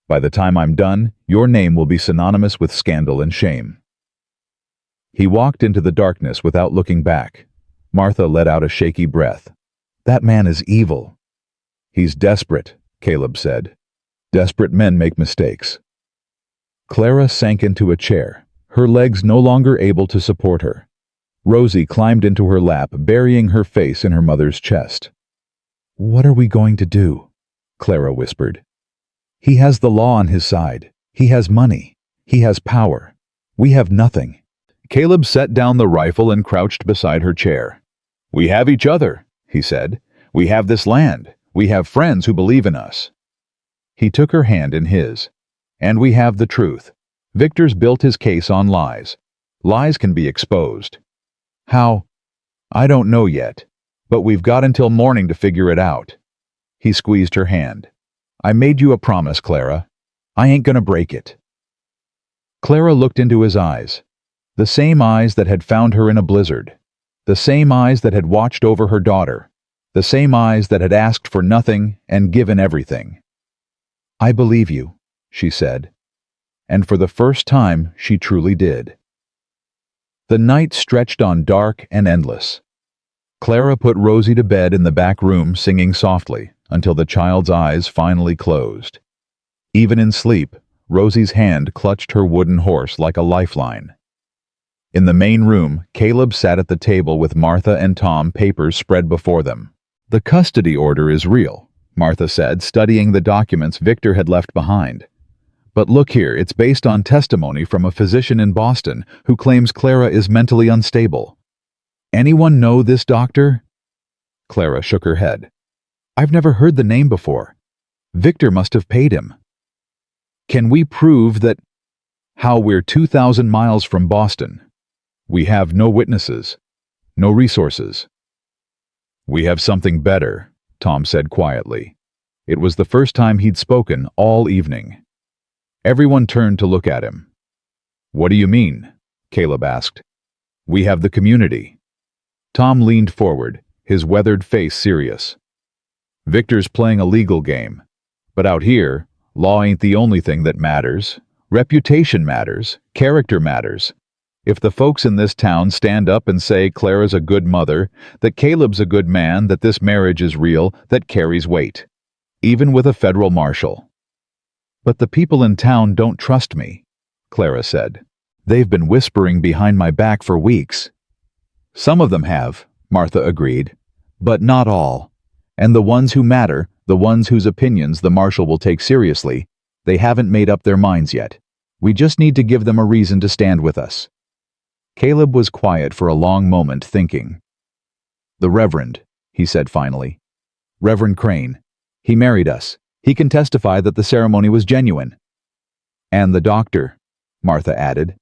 By the time I'm done, your name will be synonymous with scandal and shame. He walked into the darkness without looking back. Martha let out a shaky breath. That man is evil. He's desperate, Caleb said. Desperate men make mistakes. Clara sank into a chair, her legs no longer able to support her. Rosie climbed into her lap, burying her face in her mother's chest. What are we going to do? Clara whispered. He has the law on his side. He has money. He has power. We have nothing. Caleb set down the rifle and crouched beside her chair. We have each other, he said. We have this land. We have friends who believe in us. He took her hand in his. And we have the truth. Victor's built his case on lies. Lies can be exposed. How? I don't know yet, but we've got until morning to figure it out. He squeezed her hand. I made you a promise, Clara. I ain't gonna break it. Clara looked into his eyes. The same eyes that had found her in a blizzard. The same eyes that had watched over her daughter. The same eyes that had asked for nothing and given everything. I believe you, she said. And for the first time, she truly did. The night stretched on dark and endless. Clara put Rosie to bed in the back room, singing softly, until the child's eyes finally closed. Even in sleep, Rosie's hand clutched her wooden horse like a lifeline. In the main room, Caleb sat at the table with Martha and Tom, papers spread before them. The custody order is real, Martha said, studying the documents Victor had left behind. But look here, it's based on testimony from a physician in Boston who claims Clara is mentally unstable. Anyone know this doctor? Clara shook her head. I've never heard the name before. Victor must have paid him. Can we prove that? How we're 2,000 miles from Boston. We have no witnesses, no resources. We have something better, Tom said quietly. It was the first time he'd spoken all evening. Everyone turned to look at him. "What do you mean?" Caleb asked. "We have the community." Tom leaned forward, his weathered face serious. "Victor's playing a legal game. But out here, law ain't the only thing that matters. Reputation matters. Character matters. If the folks in this town stand up and say Clara's a good mother, that Caleb's a good man, that this marriage is real, that carries weight. Even with a federal marshal." "But the people in town don't trust me," Clara said. "They've been whispering behind my back for weeks." "Some of them have," Martha agreed, "but not all. And the ones who matter, the ones whose opinions the marshal will take seriously, they haven't made up their minds yet. We just need to give them a reason to stand with us." Caleb was quiet for a long moment, thinking. "The Reverend," he said finally. "Reverend Crane. He married us. He can testify that the ceremony was genuine." "And the doctor," Martha added.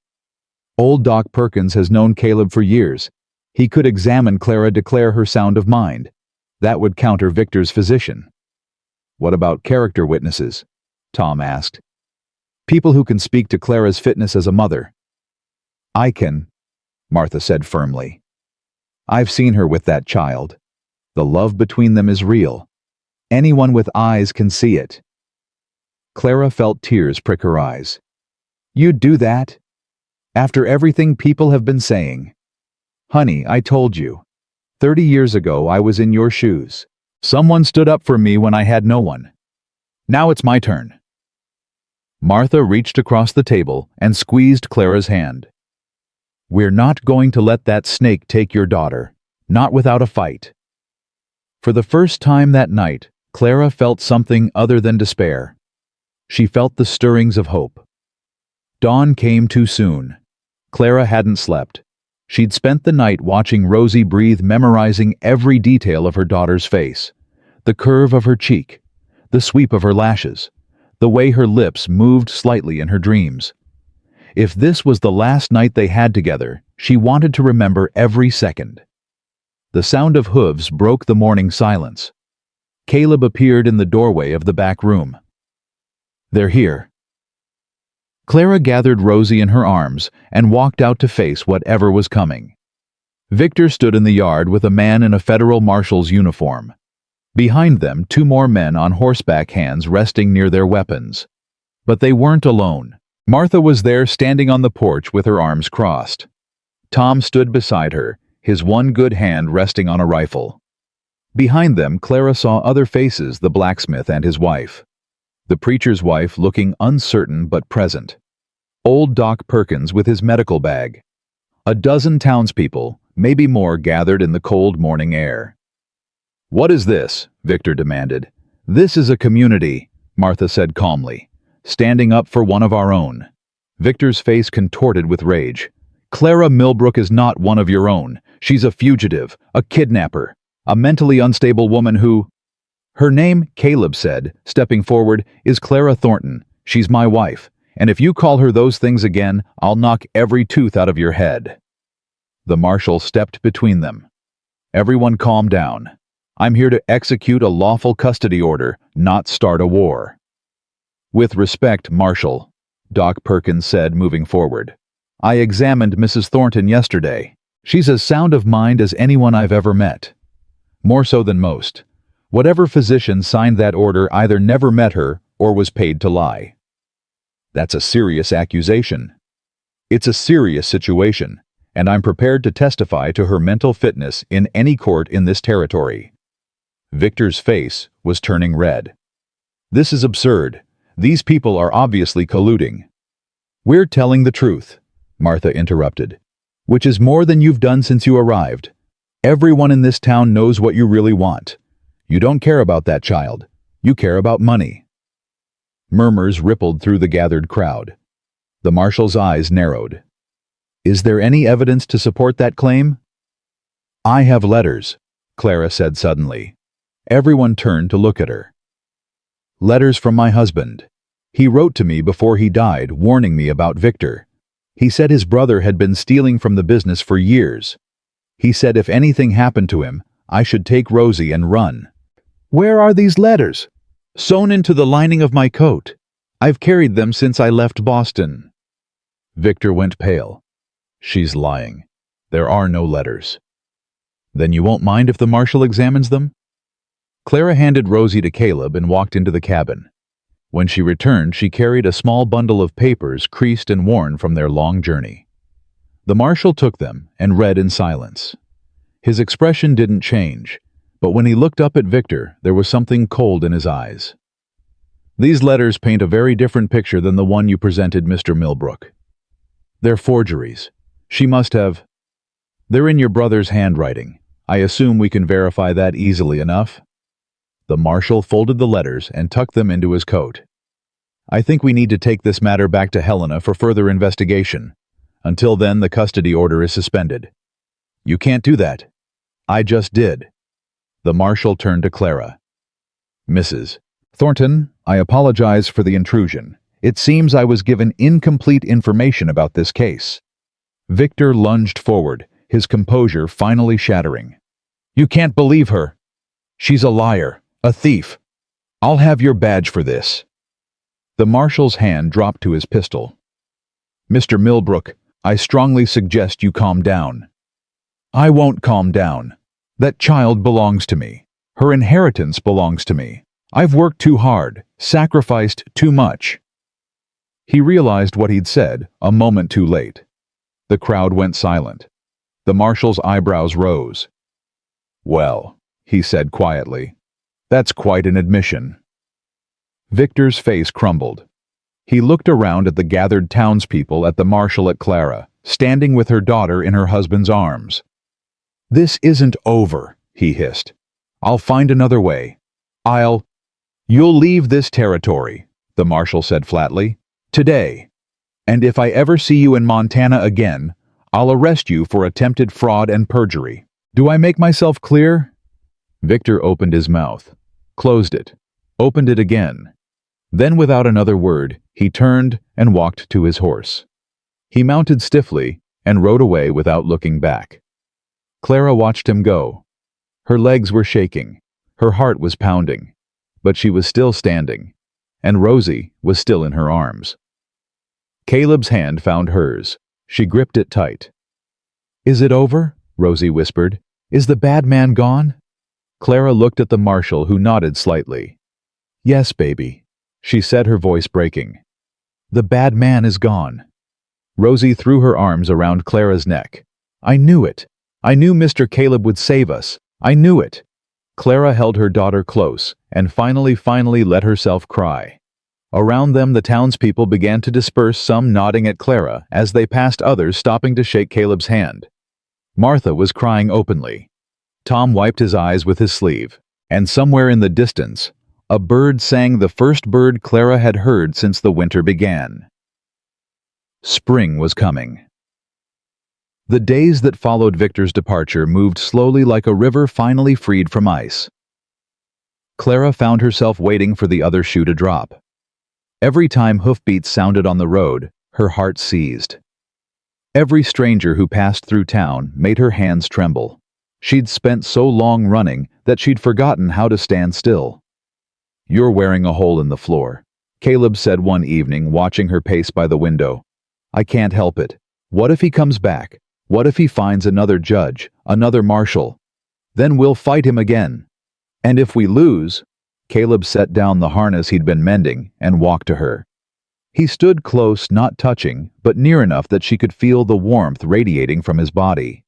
"Old Doc Perkins has known Caleb for years. He could examine Clara, declare her sound of mind. That would counter Victor's physician." "What about character witnesses?" Tom asked. "People who can speak to Clara's fitness as a mother." "I can," Martha said firmly. "I've seen her with that child. The love between them is real. Anyone with eyes can see it." Clara felt tears prick her eyes. "You'd do that? After everything people have been saying? Honey, I told you. 30 years ago I was in your shoes. Someone stood up for me when I had no one. Now it's my turn." Martha reached across the table and squeezed Clara's hand. "We're not going to let that snake take your daughter. Not without a fight." For the first time that night, Clara felt something other than despair. She felt the stirrings of hope. Dawn came too soon. Clara hadn't slept. She'd spent the night watching Rosie breathe, memorizing every detail of her daughter's face. The curve of her cheek, the sweep of her lashes, the way her lips moved slightly in her dreams. If this was the last night they had together, she wanted to remember every second. The sound of hooves broke the morning silence. Caleb appeared in the doorway of the back room. "They're here." Clara gathered Rosie in her arms and walked out to face whatever was coming. Victor stood in the yard with a man in a federal marshal's uniform. Behind them, 2 more men on horseback, hands resting near their weapons. But they weren't alone. Martha was there, standing on the porch with her arms crossed. Tom stood beside her, his one good hand resting on a rifle. Behind them, Clara saw other faces, the blacksmith and his wife. The preacher's wife looking uncertain but present. Old Doc Perkins with his medical bag. A dozen townspeople, maybe more, gathered in the cold morning air. "What is this?" Victor demanded. "This is a community," Martha said calmly. "Standing up for one of our own." Victor's face contorted with rage. "Clara Millbrook is not one of your own. She's a fugitive, a kidnapper, a mentally unstable woman who—" "Her name," Caleb said, stepping forward, "is Clara Thornton. She's my wife, and if you call her those things again, I'll knock every tooth out of your head." The marshal stepped between them. "Everyone calm down. I'm here to execute a lawful custody order, not start a war." "With respect, Marshal," Doc Perkins said, moving forward. "I examined Mrs. Thornton yesterday. She's as sound of mind as anyone I've ever met. More so than most. Whatever physician signed that order either never met her or was paid to lie." "That's a serious accusation." "It's a serious situation, and I'm prepared to testify to her mental fitness in any court in this territory." Victor's face was turning red. "This is absurd. These people are obviously colluding." "We're telling the truth," Martha interrupted, "which is more than you've done since you arrived. Everyone in this town knows what you really want. You don't care about that child. You care about money." Murmurs rippled through the gathered crowd. The marshal's eyes narrowed. "Is there any evidence to support that claim?" "I have letters," Clara said suddenly. Everyone turned to look at her. "Letters from my husband. He wrote to me before he died, warning me about Victor. He said his brother had been stealing from the business for years. He said if anything happened to him, I should take Rosie and run." "Where are these letters?" Sewn into the lining of my coat. I've carried them since I left Boston." Victor went pale. "She's lying. There are no letters." "Then you won't mind if the marshal examines them?" Clara handed Rosie to Caleb and walked into the cabin. When she returned, she carried a small bundle of papers creased and worn from their long journey. The marshal took them and read in silence. His expression didn't change, but when he looked up at Victor, there was something cold in his eyes. "These letters paint a very different picture than the one you presented, Mr. Millbrook. They're forgeries. She must have... They're in your brother's handwriting. I assume we can verify that easily enough." The marshal folded the letters and tucked them into his coat. "I think we need to take this matter back to Helena for further investigation. Until then, the custody order is suspended." "You can't do that." "I just did." The marshal turned to Clara. "Mrs. Thornton, I apologize for the intrusion. It seems I was given incomplete information about this case." Victor lunged forward, his composure finally shattering. "You can't believe her. She's a liar, a thief. I'll have your badge for this." The marshal's hand dropped to his pistol. "Mr. Millbrook, I strongly suggest you calm down." "I won't calm down. That child belongs to me. Her inheritance belongs to me. I've worked too hard, sacrificed too much." He realized what he'd said a moment too late. The crowd went silent. The marshal's eyebrows rose. "Well," he said quietly, "that's quite an admission." Victor's face crumbled. He looked around at the gathered townspeople, at the marshal, at Clara, standing with her daughter in her husband's arms. "This isn't over," he hissed. "I'll find another way. You'll leave this territory," the marshal said flatly, "today. And if I ever see you in Montana again, I'll arrest you for attempted fraud and perjury. Do I make myself clear?" Victor opened his mouth, closed it, opened it again. Then, without another word, he turned and walked to his horse. He mounted stiffly and rode away without looking back. Clara watched him go. Her legs were shaking, her heart was pounding, but she was still standing, and Rosie was still in her arms. Caleb's hand found hers. She gripped it tight. "Is it over?" Rosie whispered. "Is the bad man gone?" Clara looked at the marshal, who nodded slightly. "Yes, baby," she said, her voice breaking. "The bad man is gone." Rosie threw her arms around Clara's neck. "I knew it. I knew Mr. Caleb would save us. I knew it." Clara held her daughter close and finally let herself cry. Around them, the townspeople began to disperse, some nodding at Clara as they passed, others stopping to shake Caleb's hand. Martha was crying openly. Tom wiped his eyes with his sleeve, and somewhere in the distance, a bird sang, the first bird Clara had heard since the winter began. Spring was coming. The days that followed Victor's departure moved slowly, like a river finally freed from ice. Clara found herself waiting for the other shoe to drop. Every time hoofbeats sounded on the road, her heart seized. Every stranger who passed through town made her hands tremble. She'd spent so long running that she'd forgotten how to stand still. "You're wearing a hole in the floor," Caleb said one evening, watching her pace by the window. "I can't help it. What if he comes back? What if he finds another judge, another marshal? Then we'll fight him again. And if we lose..." Caleb set down the harness he'd been mending and walked to her. He stood close, not touching, but near enough that she could feel the warmth radiating from his body.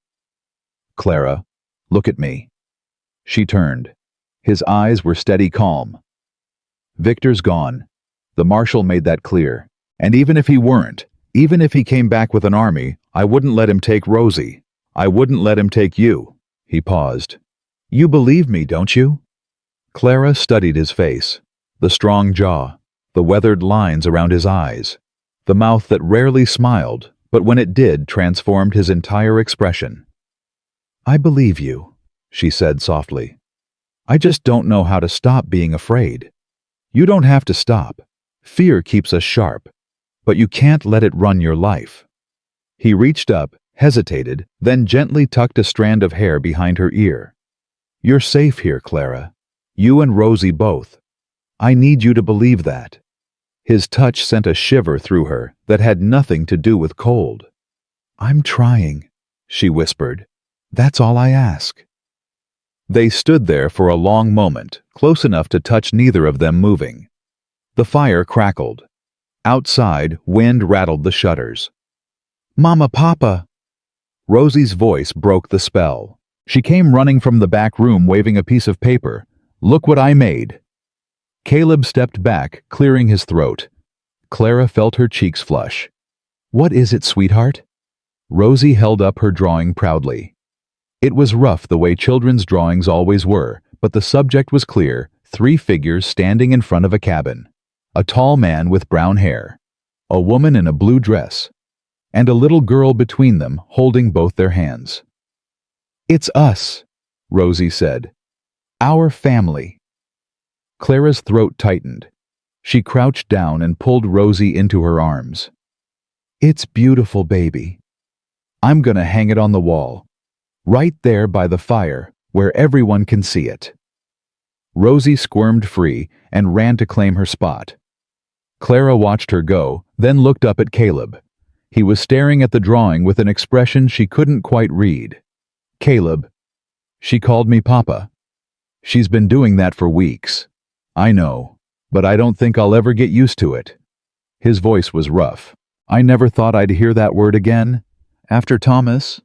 "Clara, look at me." She turned. His eyes were steady calm. "Victor's gone. The marshal made that clear. And even if he weren't, even if he came back with an army, I wouldn't let him take Rosie. I wouldn't let him take you." He paused. "You believe me, don't you?" Clara studied his face, the strong jaw, the weathered lines around his eyes, the mouth that rarely smiled, but when it did, transformed his entire expression. "I believe you," she said softly. "I just don't know how to stop being afraid. You don't have to stop. Fear keeps us sharp, but you can't let it run your life." He reached up, hesitated, then gently tucked a strand of hair behind her ear. "You're safe here, Clara. You and Rosie both. I need you to believe that." His touch sent a shiver through her that had nothing to do with cold. "I'm trying," she whispered. "That's all I ask." They stood there for a long moment, close enough to touch neither of them moving. The fire crackled. Outside, wind rattled the shutters. "Mama, Papa!" Rosie's voice broke the spell. She came running from the back room waving a piece of paper. "Look what I made." Caleb stepped back, clearing his throat. Clara felt her cheeks flush. "What is it, sweetheart?" Rosie held up her drawing proudly. It was rough the way children's drawings always were, but the subject was clear: 3 figures standing in front of a cabin. A tall man with brown hair, a woman in a blue dress, and a little girl between them holding both their hands. "It's us," Rosie said. "Our family." Clara's throat tightened. She crouched down and pulled Rosie into her arms. "It's beautiful, baby. I'm gonna hang it on the wall, right there by the fire, where everyone can see it." Rosie squirmed free and ran to claim her spot. Clara watched her go, then looked up at Caleb. He was staring at the drawing with an expression she couldn't quite read. "Caleb, she called me Papa. She's been doing that for weeks. I know, but I don't think I'll ever get used to it." His voice was rough. "I never thought I'd hear that word again. After Thomas."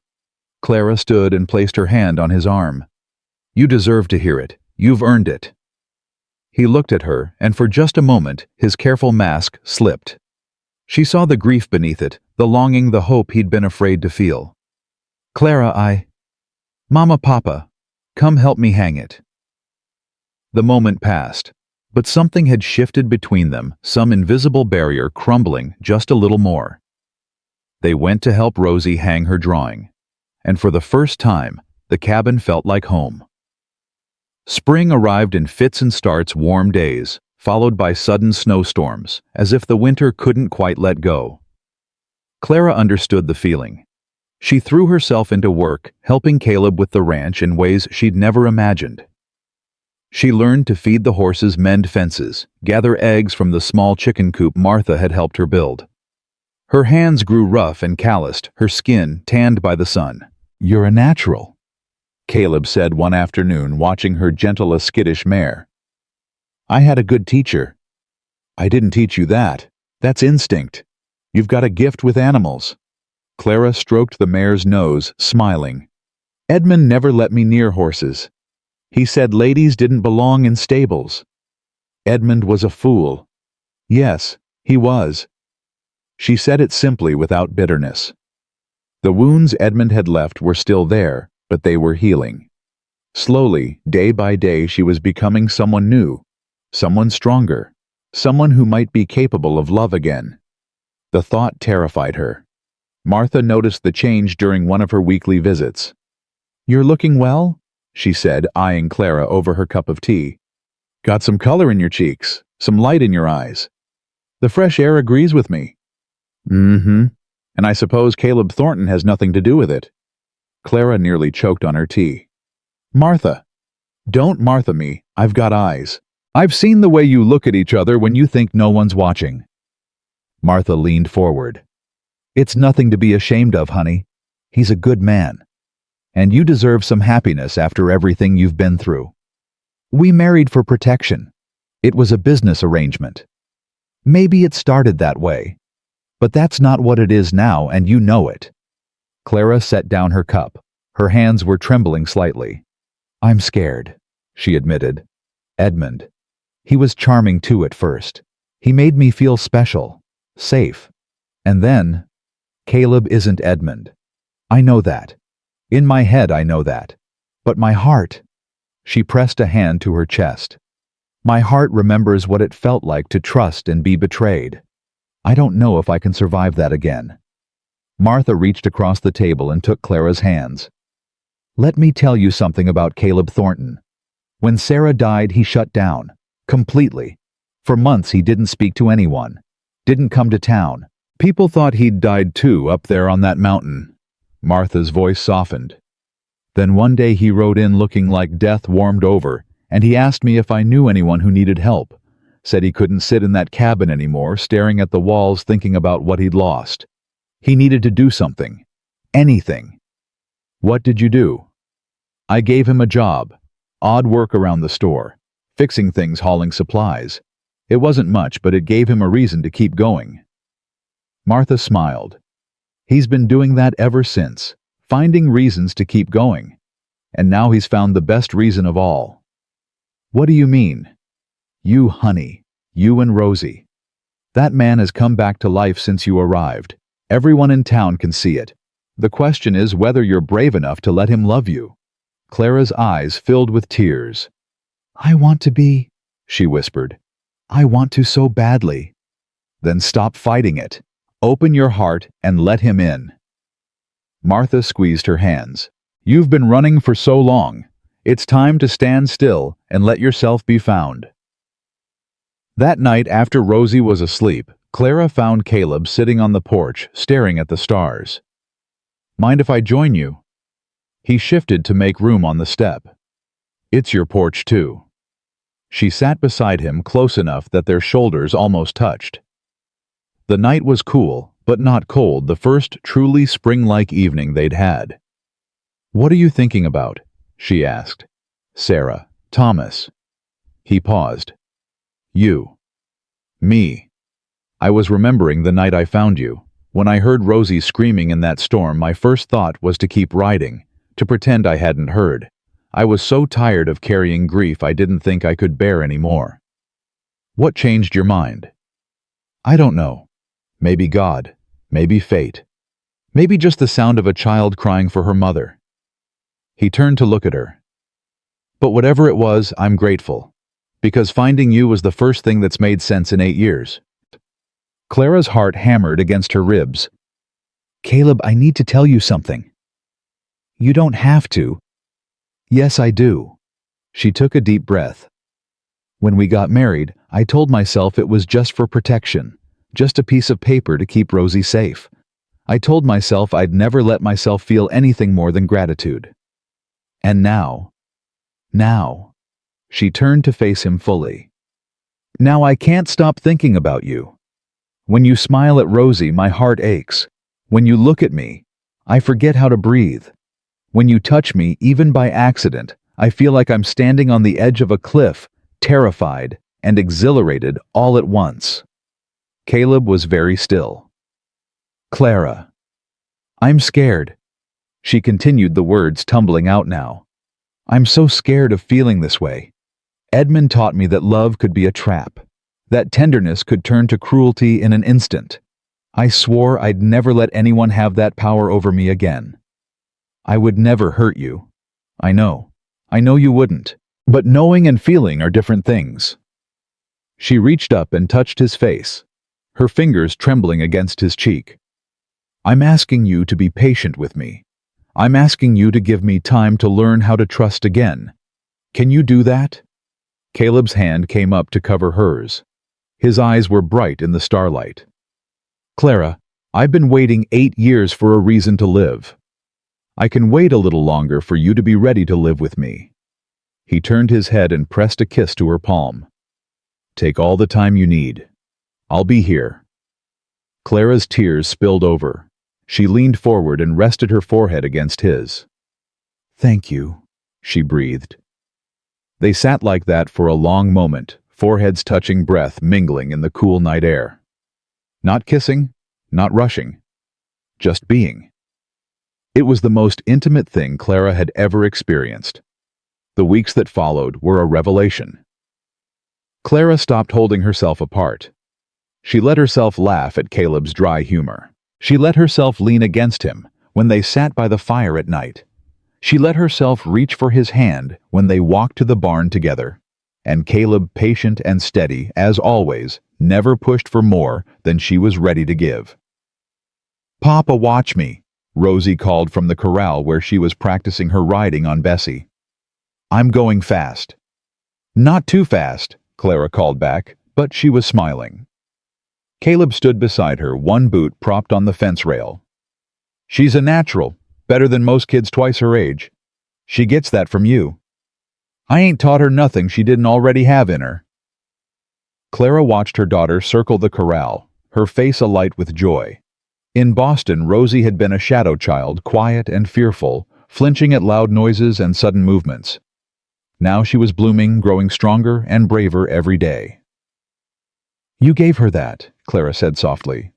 Clara stood and placed her hand on his arm. "You deserve to hear it. You've earned it." He looked at her, and for just a moment, his careful mask slipped. She saw the grief beneath it, the longing, the hope he'd been afraid to feel. "Clara, Mama, Papa, come help me hang it." The moment passed, but something had shifted between them, some invisible barrier crumbling just a little more. They went to help Rosie hang her drawing, and for the first time, the cabin felt like home. Spring arrived in fits and starts, warm days, followed by sudden snowstorms, as if the winter couldn't quite let go. Clara understood the feeling. She threw herself into work, helping Caleb with the ranch in ways she'd never imagined. She learned to feed the horses, mend fences, gather eggs from the small chicken coop Martha had helped her build. Her hands grew rough and calloused, her skin tanned by the sun. "You're a natural," Caleb said one afternoon, watching her gentle a skittish mare. "I had a good teacher." "I didn't teach you that. That's instinct. You've got a gift with animals." Clara stroked the mare's nose, smiling. "Edmund never let me near horses. He said ladies didn't belong in stables." Edmund was a fool. Yes, he was. She said it simply, without bitterness. The wounds Edmund had left were still there, but they were healing. Slowly, day by day, she was becoming someone new, someone stronger, someone who might be capable of love again. The thought terrified her. Martha noticed the change during one of her weekly visits. "You're looking well?" she said, eyeing Clara over her cup of tea. "Got some color in your cheeks, some light in your eyes. The fresh air agrees with me." "Mm-hmm. And I suppose Caleb Thornton has nothing to do with it." Clara nearly choked on her tea. "Martha." "Don't Martha me, I've got eyes. I've seen the way you look at each other when you think no one's watching." Martha leaned forward. "It's nothing to be ashamed of, honey. He's a good man. And you deserve some happiness after everything you've been through. We married for protection. It was a business arrangement. Maybe it started that way. But that's not what it is now, and you know it." Clara set down her cup. Her hands were trembling slightly. "I'm scared," she admitted. "Edmund. He was charming too at first. He made me feel special, safe. And then, Caleb isn't Edmund. I know that. In my head I know that. But my heart—" She pressed a hand to her chest. "My heart remembers what it felt like to trust and be betrayed. I don't know if I can survive that again." Martha reached across the table and took Clara's hands. "Let me tell you something about Caleb Thornton. When Sarah died, he shut down. Completely. For months he didn't speak to anyone. Didn't come to town. People thought he'd died too up there on that mountain." Martha's voice softened. "Then one day he rode in looking like death warmed over, and he asked me if I knew anyone who needed help. said he couldn't sit in that cabin anymore, staring at the walls thinking about what he'd lost. He needed to do something. Anything. What did you do? I gave him a job. Odd work around the store. Fixing things, hauling supplies. It wasn't much, but it gave him a reason to keep going. Martha smiled. He's been doing that ever since, finding reasons to keep going. And now he's found the best reason of all. What do you mean? You, honey. You and Rosie. That man has come back to life since you arrived. Everyone in town can see it. The question is whether you're brave enough to let him love you. Clara's eyes filled with tears. I want to be, she whispered. I want to so badly. Then stop fighting it. Open your heart and let him in. Martha squeezed her hands. You've been running for so long. It's time to stand still and let yourself be found. That night, after Rosie was asleep, Clara found Caleb sitting on the porch, staring at the stars. Mind if I join you? He shifted to make room on the step. It's your porch too. She sat beside him close enough that their shoulders almost touched. The night was cool, but not cold, the first truly spring-like evening they'd had. What are you thinking about? She asked. Sarah, Thomas. He paused. You. Me. I was remembering the night I found you. When I heard Rosie screaming in that storm, my first thought was to keep riding, to pretend I hadn't heard. I was so tired of carrying grief I didn't think I could bear any more. What changed your mind? I don't know. Maybe God. Maybe fate. Maybe just the sound of a child crying for her mother. He turned to look at her. But whatever it was, I'm grateful. Because finding you was the first thing that's made sense in 8 years. Clara's heart hammered against her ribs. Caleb, I need to tell you something. You don't have to. Yes, I do. She took a deep breath. When we got married, I told myself it was just for protection, just a piece of paper to keep Rosie safe. I told myself I'd never let myself feel anything more than gratitude. And now, she turned to face him fully. Now I can't stop thinking about you. When you smile at Rosie, my heart aches. When you look at me, I forget how to breathe. When you touch me, even by accident, I feel like I'm standing on the edge of a cliff, terrified and exhilarated all at once. Caleb was very still. Clara. I'm scared. She continued, the words tumbling out now. I'm so scared of feeling this way. Edmund taught me that love could be a trap, that tenderness could turn to cruelty in an instant. I swore I'd never let anyone have that power over me again. I would never hurt you. I know you wouldn't. But knowing and feeling are different things. She reached up and touched his face, her fingers trembling against his cheek. I'm asking you to be patient with me. I'm asking you to give me time to learn how to trust again. Can you do that? Caleb's hand came up to cover hers. His eyes were bright in the starlight. Clara, I've been waiting 8 years for a reason to live. I can wait a little longer for you to be ready to live with me. He turned his head and pressed a kiss to her palm. Take all the time you need. I'll be here. Clara's tears spilled over. She leaned forward and rested her forehead against his. Thank you, she breathed. They sat like that for a long moment, foreheads touching, breath mingling in the cool night air. Not kissing, not rushing, just being. It was the most intimate thing Clara had ever experienced. The weeks that followed were a revelation. Clara stopped holding herself apart. She let herself laugh at Caleb's dry humor. She let herself lean against him when they sat by the fire at night. She let herself reach for his hand when they walked to the barn together. And Caleb, patient and steady, as always, never pushed for more than she was ready to give. Papa, watch me, Rosie called from the corral where she was practicing her riding on Bessie. I'm going fast. Not too fast, Clara called back, but she was smiling. Caleb stood beside her, one boot propped on the fence rail. She's a natural, better than most kids twice her age. She gets that from you. I ain't taught her nothing she didn't already have in her. Clara watched her daughter circle the corral, her face alight with joy. In Boston, Rosie had been a shadow child, quiet and fearful, flinching at loud noises and sudden movements. Now she was blooming, growing stronger and braver every day. "You gave her that," Clara said softly.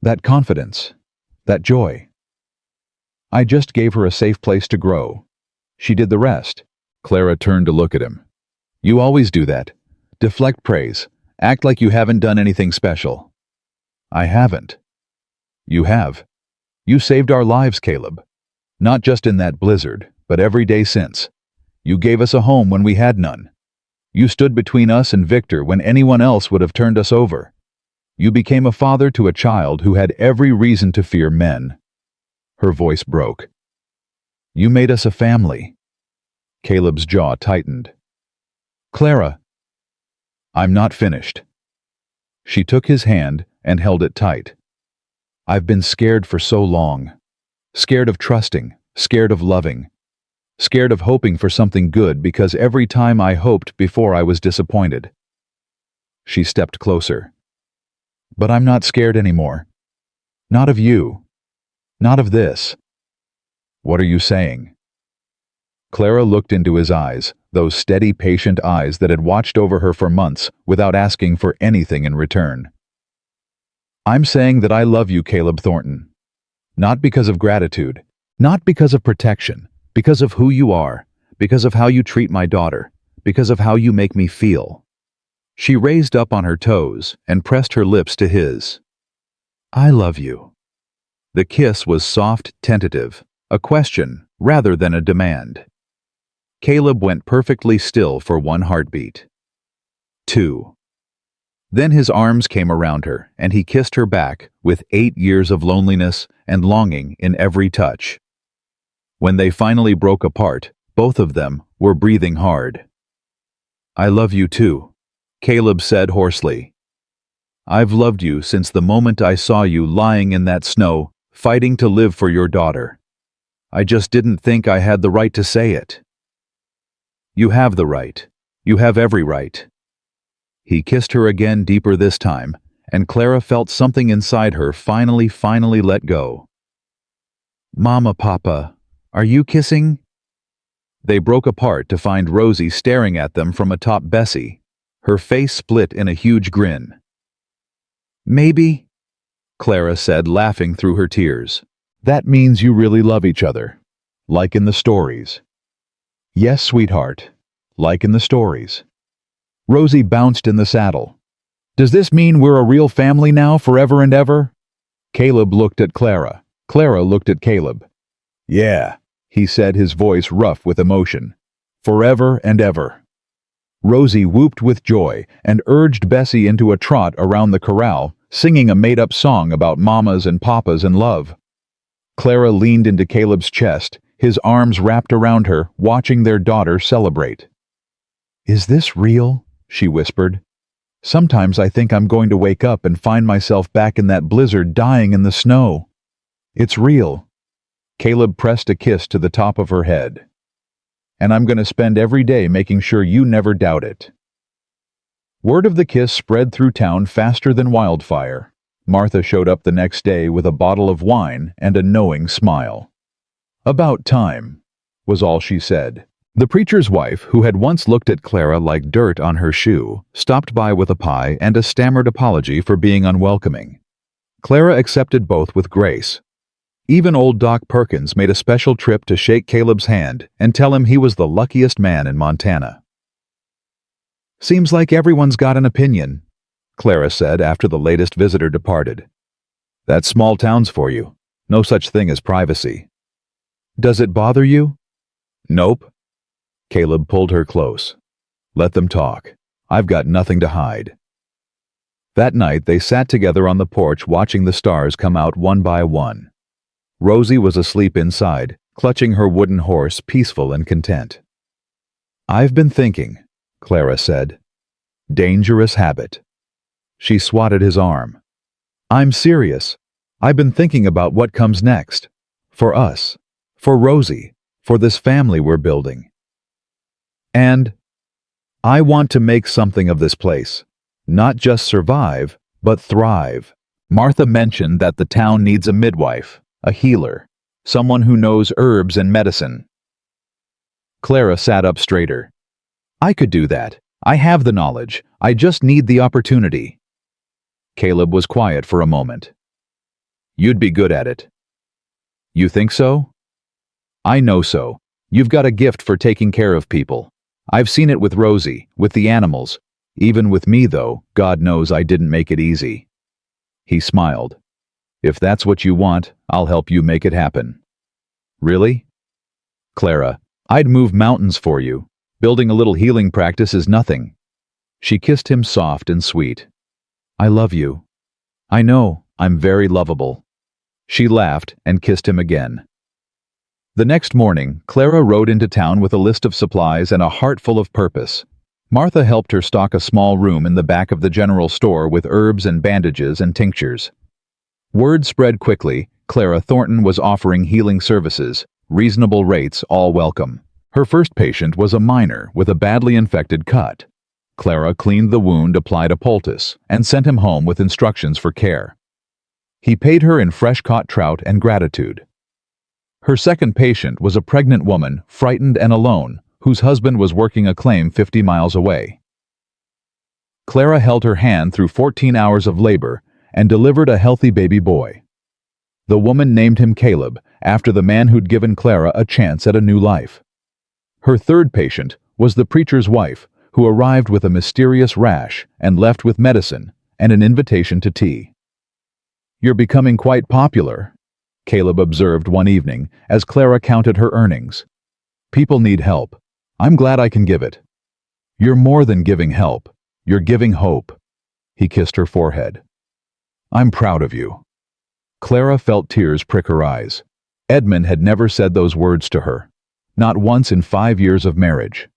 "That confidence, that joy." "I just gave her a safe place to grow. She did the rest." Clara turned to look at him. "You always do that. Deflect praise. Act like you haven't done anything special." "I haven't." "You have. You saved our lives, Caleb. Not just in that blizzard, but every day since. You gave us a home when we had none. You stood between us and Victor when anyone else would have turned us over. You became a father to a child who had every reason to fear men." Her voice broke. "You made us a family." Caleb's jaw tightened. "Clara." "I'm not finished." She took his hand and held it tight. "I've been scared for so long. Scared of trusting, scared of loving, scared of hoping for something good because every time I hoped before I was disappointed." She stepped closer. "But I'm not scared anymore. Not of you. Not of this." "What are you saying?" Clara looked into his eyes, those steady, patient eyes that had watched over her for months without asking for anything in return. "I'm saying that I love you, Caleb Thornton. Not because of gratitude, not because of protection, because of who you are, because of how you treat my daughter, because of how you make me feel." She raised up on her toes and pressed her lips to his. "I love you." The kiss was soft, tentative, a question rather than a demand. Caleb went perfectly still for one heartbeat. 2. Then his arms came around her, and he kissed her back with 8 years of loneliness and longing in every touch. When they finally broke apart, both of them were breathing hard. "I love you too," Caleb said hoarsely. "I've loved you since the moment I saw you lying in that snow, fighting to live for your daughter. I just didn't think I had the right to say it." "You have the right. You have every right." He kissed her again, deeper this time, and Clara felt something inside her finally let go. "Mama, Papa, are you kissing?" They broke apart to find Rosie staring at them from atop Bessie, her face split in a huge grin. "Maybe," Clara said, laughing through her tears. "That means you really love each other, like in the stories." "Yes, sweetheart, like in the stories." Rosie bounced in the saddle. "Does this mean we're a real family now, forever and ever?" Caleb looked at Clara. Clara looked at Caleb. "Yeah," he said, his voice rough with emotion. "Forever and ever." Rosie whooped with joy and urged Bessie into a trot around the corral, singing a made-up song about mamas and papas and love. Clara leaned into Caleb's chest, his arms wrapped around her, watching their daughter celebrate. "Is this real?" she whispered. "Sometimes I think I'm going to wake up and find myself back in that blizzard dying in the snow." "It's real." Caleb pressed a kiss to the top of her head. "And I'm going to spend every day making sure you never doubt it." Word of the kiss spread through town faster than wildfire. Martha showed up the next day with a bottle of wine and a knowing smile. "About time," was all she said. The preacher's wife, who had once looked at Clara like dirt on her shoe, stopped by with a pie and a stammered apology for being unwelcoming. Clara accepted both with grace. Even old Doc Perkins made a special trip to shake Caleb's hand and tell him he was the luckiest man in Montana. "Seems like everyone's got an opinion," Clara said after the latest visitor departed. "That's small towns for you. No such thing as privacy." "Does it bother you?" "Nope." Caleb pulled her close. "Let them talk. I've got nothing to hide." That night they sat together on the porch watching the stars come out one by one. Rosie was asleep inside, clutching her wooden horse, peaceful and content. "I've been thinking," Clara said. "Dangerous habit." She swatted his arm. "I'm serious. I've been thinking about what comes next. For us. For Rosie. For this family we're building. And I want to make something of this place. Not just survive, but thrive. Martha mentioned that the town needs a midwife, a healer, someone who knows herbs and medicine. Clara sat up straighter. I could do that. I have the knowledge. I just need the opportunity. Caleb was quiet for a moment. You'd be good at it. You think so? I know so. You've got a gift for taking care of people. I've seen it with Rosie, with the animals. Even with me, though, God knows I didn't make it easy. He smiled. If that's what you want, I'll help you make it happen. Really? Clara, I'd move mountains for you. Building a little healing practice is nothing. She kissed him soft and sweet. I love you. I know, I'm very lovable. She laughed and kissed him again. The next morning, Clara rode into town with a list of supplies and a heart full of purpose. Martha helped her stock a small room in the back of the general store with herbs and bandages and tinctures. Word spread quickly. Clara Thornton was offering healing services, reasonable rates, all welcome. Her first patient was a miner with a badly infected cut. Clara cleaned the wound, applied a poultice, and sent him home with instructions for care. He paid her in fresh-caught trout and gratitude. Her second patient was a pregnant woman, frightened and alone, whose husband was working a claim 50 miles away. Clara held her hand through 14 hours of labor and delivered a healthy baby boy. The woman named him Caleb, after the man who'd given Clara a chance at a new life. Her third patient was the preacher's wife, who arrived with a mysterious rash and left with medicine and an invitation to tea. You're becoming quite popular, Caleb observed one evening as Clara counted her earnings. People need help. I'm glad I can give it. You're more than giving help. You're giving hope. He kissed her forehead. I'm proud of you. Clara felt tears prick her eyes. Edmund had never said those words to her. Not once in 5 years of marriage.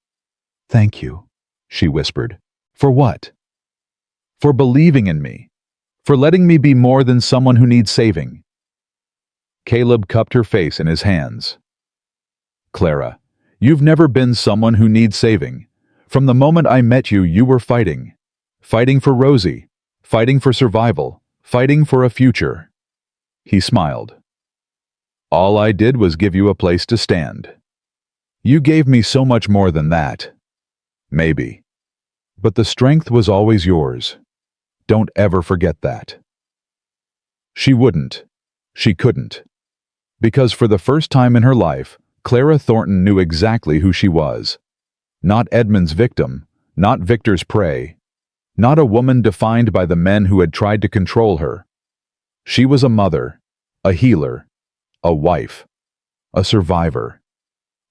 Thank you, she whispered. For what? For believing in me. For letting me be more than someone who needs saving. Caleb cupped her face in his hands. Clara, you've never been someone who needs saving. From the moment I met you, you were fighting. Fighting for Rosie. Fighting for survival. Fighting for a future. He smiled. All I did was give you a place to stand. You gave me so much more than that. Maybe. But the strength was always yours. Don't ever forget that. She wouldn't. She couldn't. Because for the first time in her life, Clara Thornton knew exactly who she was. Not Edmund's victim, not Victor's prey, not a woman defined by the men who had tried to control her. She was a mother, a healer, a wife, a survivor.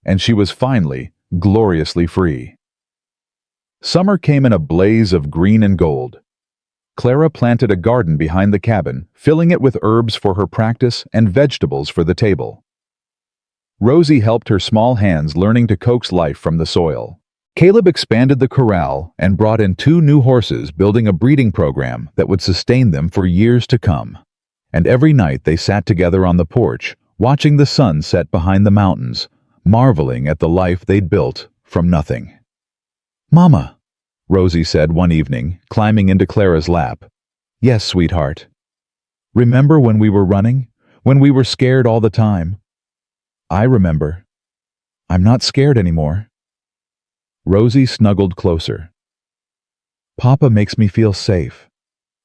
And she was finally, gloriously free. Summer came in a blaze of green and gold. Clara planted a garden behind the cabin, filling it with herbs for her practice and vegetables for the table. Rosie helped her small hands learning to coax life from the soil. Caleb expanded the corral and brought in 2 new horses, building a breeding program that would sustain them for years to come. And every night they sat together on the porch, watching the sun set behind the mountains, marveling at the life they'd built from nothing. Mama, Rosie said one evening, climbing into Clara's lap. Yes, sweetheart. Remember when we were running? When we were scared all the time? I remember. I'm not scared anymore. Rosie snuggled closer. Papa makes me feel safe,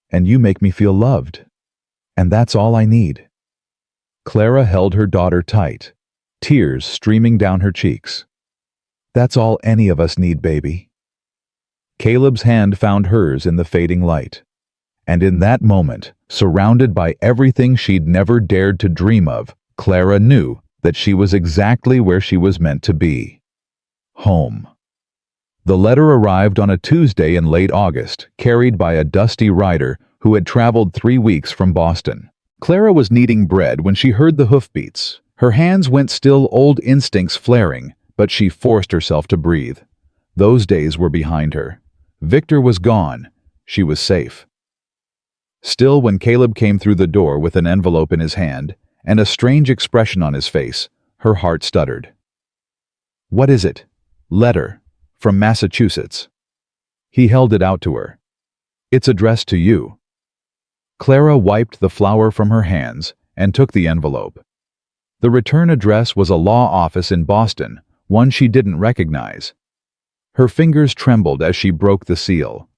and you make me feel loved, and that's all I need. Clara held her daughter tight, tears streaming down her cheeks. That's all any of us need, baby. Caleb's hand found hers in the fading light, and in that moment, surrounded by everything she'd never dared to dream of, Clara knew that she was exactly where she was meant to be. Home. The letter arrived on a Tuesday in late August, carried by a dusty rider who had traveled 3 weeks from Boston. Clara was kneading bread when she heard the hoofbeats. Her hands went still, old instincts flaring, but she forced herself to breathe. Those days were behind her. Victor was gone. She was safe. Still, when Caleb came through the door with an envelope in his hand and a strange expression on his face, her heart stuttered. What is it? Letter. From Massachusetts. He held it out to her. It's addressed to you." Clara wiped the flour from her hands and took the envelope. The return address was a law office in Boston, one she didn't recognize. Her fingers trembled as she broke the seal.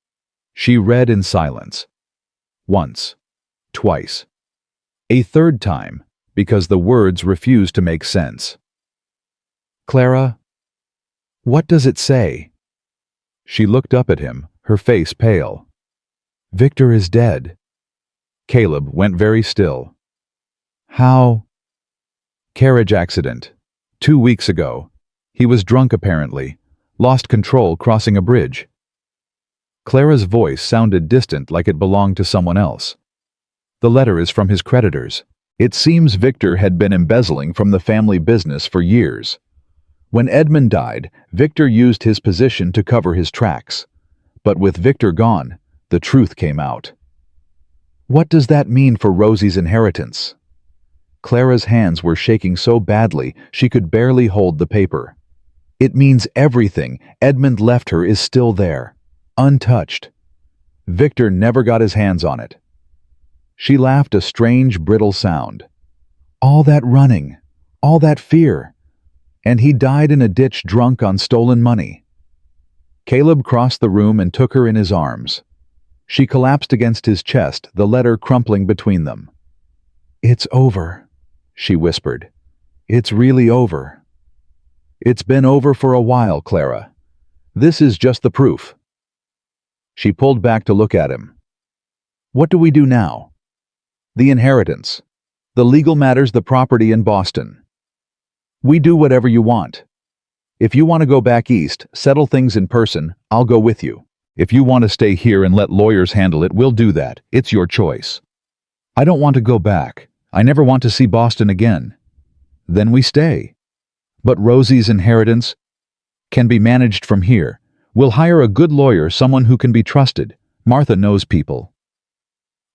She read in silence. Once. Twice. A third time, because the words refused to make sense. "Clara, what does it say?" She looked up at him, her face pale. "Victor is dead." Caleb went very still. "How?" "Carriage accident. 2 weeks ago. He was drunk apparently. Lost control crossing a bridge." Clara's voice sounded distant, like it belonged to someone else. "The letter is from his creditors. It seems Victor had been embezzling from the family business for years. When Edmund died, Victor used his position to cover his tracks. But with Victor gone, the truth came out." "What does that mean for Rosie's inheritance?" Clara's hands were shaking so badly she could barely hold the paper. "It means everything Edmund left her is still there, untouched. Victor never got his hands on it." She laughed a strange, brittle sound. "All that running, all that fear. And he died in a ditch drunk on stolen money." Caleb crossed the room and took her in his arms. She collapsed against his chest, the letter crumpling between them. "It's over," she whispered. "It's really over." "It's been over for a while, Clara. This is just the proof." She pulled back to look at him. "What do we do now?" "The inheritance. The legal matters, the property in Boston. We do whatever you want. If you want to go back east, settle things in person, I'll go with you. If you want to stay here and let lawyers handle it, we'll do that. It's your choice." "I don't want to go back. I never want to see Boston again." "Then we stay. But Rosie's inheritance can be managed from here. We'll hire a good lawyer, someone who can be trusted. Martha knows people."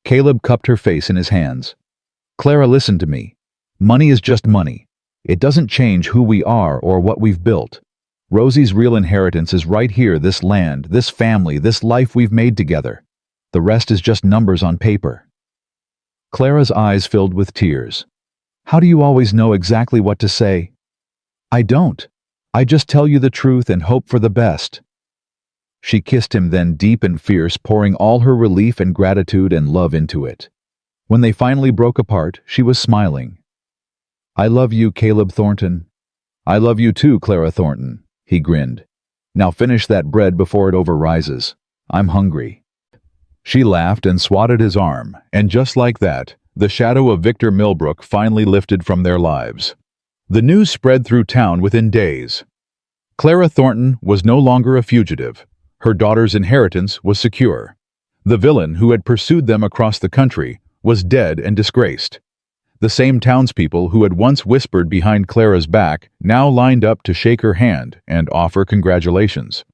Caleb cupped her face in his hands. "Clara, listen to me. Money is just money. It doesn't change who we are or what we've built. Rosie's real inheritance is right here, this land, this family, this life we've made together. The rest is just numbers on paper." Clara's eyes filled with tears. "How do you always know exactly what to say?" "I don't. I just tell you the truth and hope for the best." She kissed him then, deep and fierce, pouring all her relief and gratitude and love into it. When they finally broke apart, she was smiling. "I love you, Caleb Thornton." "I love you too, Clara Thornton," he grinned. "Now finish that bread before it overrises. I'm hungry." She laughed and swatted his arm, and just like that, the shadow of Victor Millbrook finally lifted from their lives. The news spread through town within days. Clara Thornton was no longer a fugitive. Her daughter's inheritance was secure. The villain who had pursued them across the country was dead and disgraced. The same townspeople who had once whispered behind Clara's back now lined up to shake her hand and offer congratulations.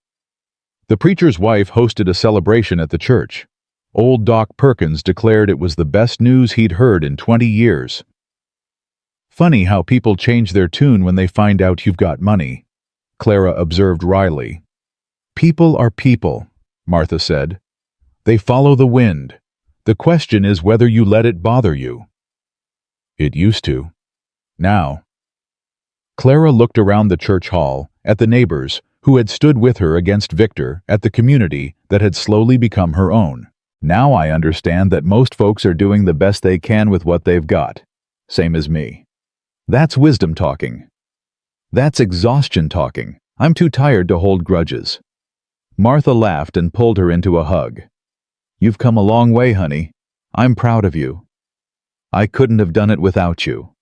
The preacher's wife hosted a celebration at the church. Old Doc Perkins declared it was the best news he'd heard in 20 years. "Funny how people change their tune when they find out you've got money," Clara observed wryly. "People are people," Martha said. "They follow the wind. The question is whether you let it bother you." "It used to. Now." Clara looked around the church hall, at the neighbors who had stood with her against Victor, at the community that had slowly become her own. "Now I understand that most folks are doing the best they can with what they've got. Same as me. That's wisdom talking. That's exhaustion talking. I'm too tired to hold grudges." Martha laughed and pulled her into a hug. "You've come a long way, honey. I'm proud of you. I couldn't have done it without you."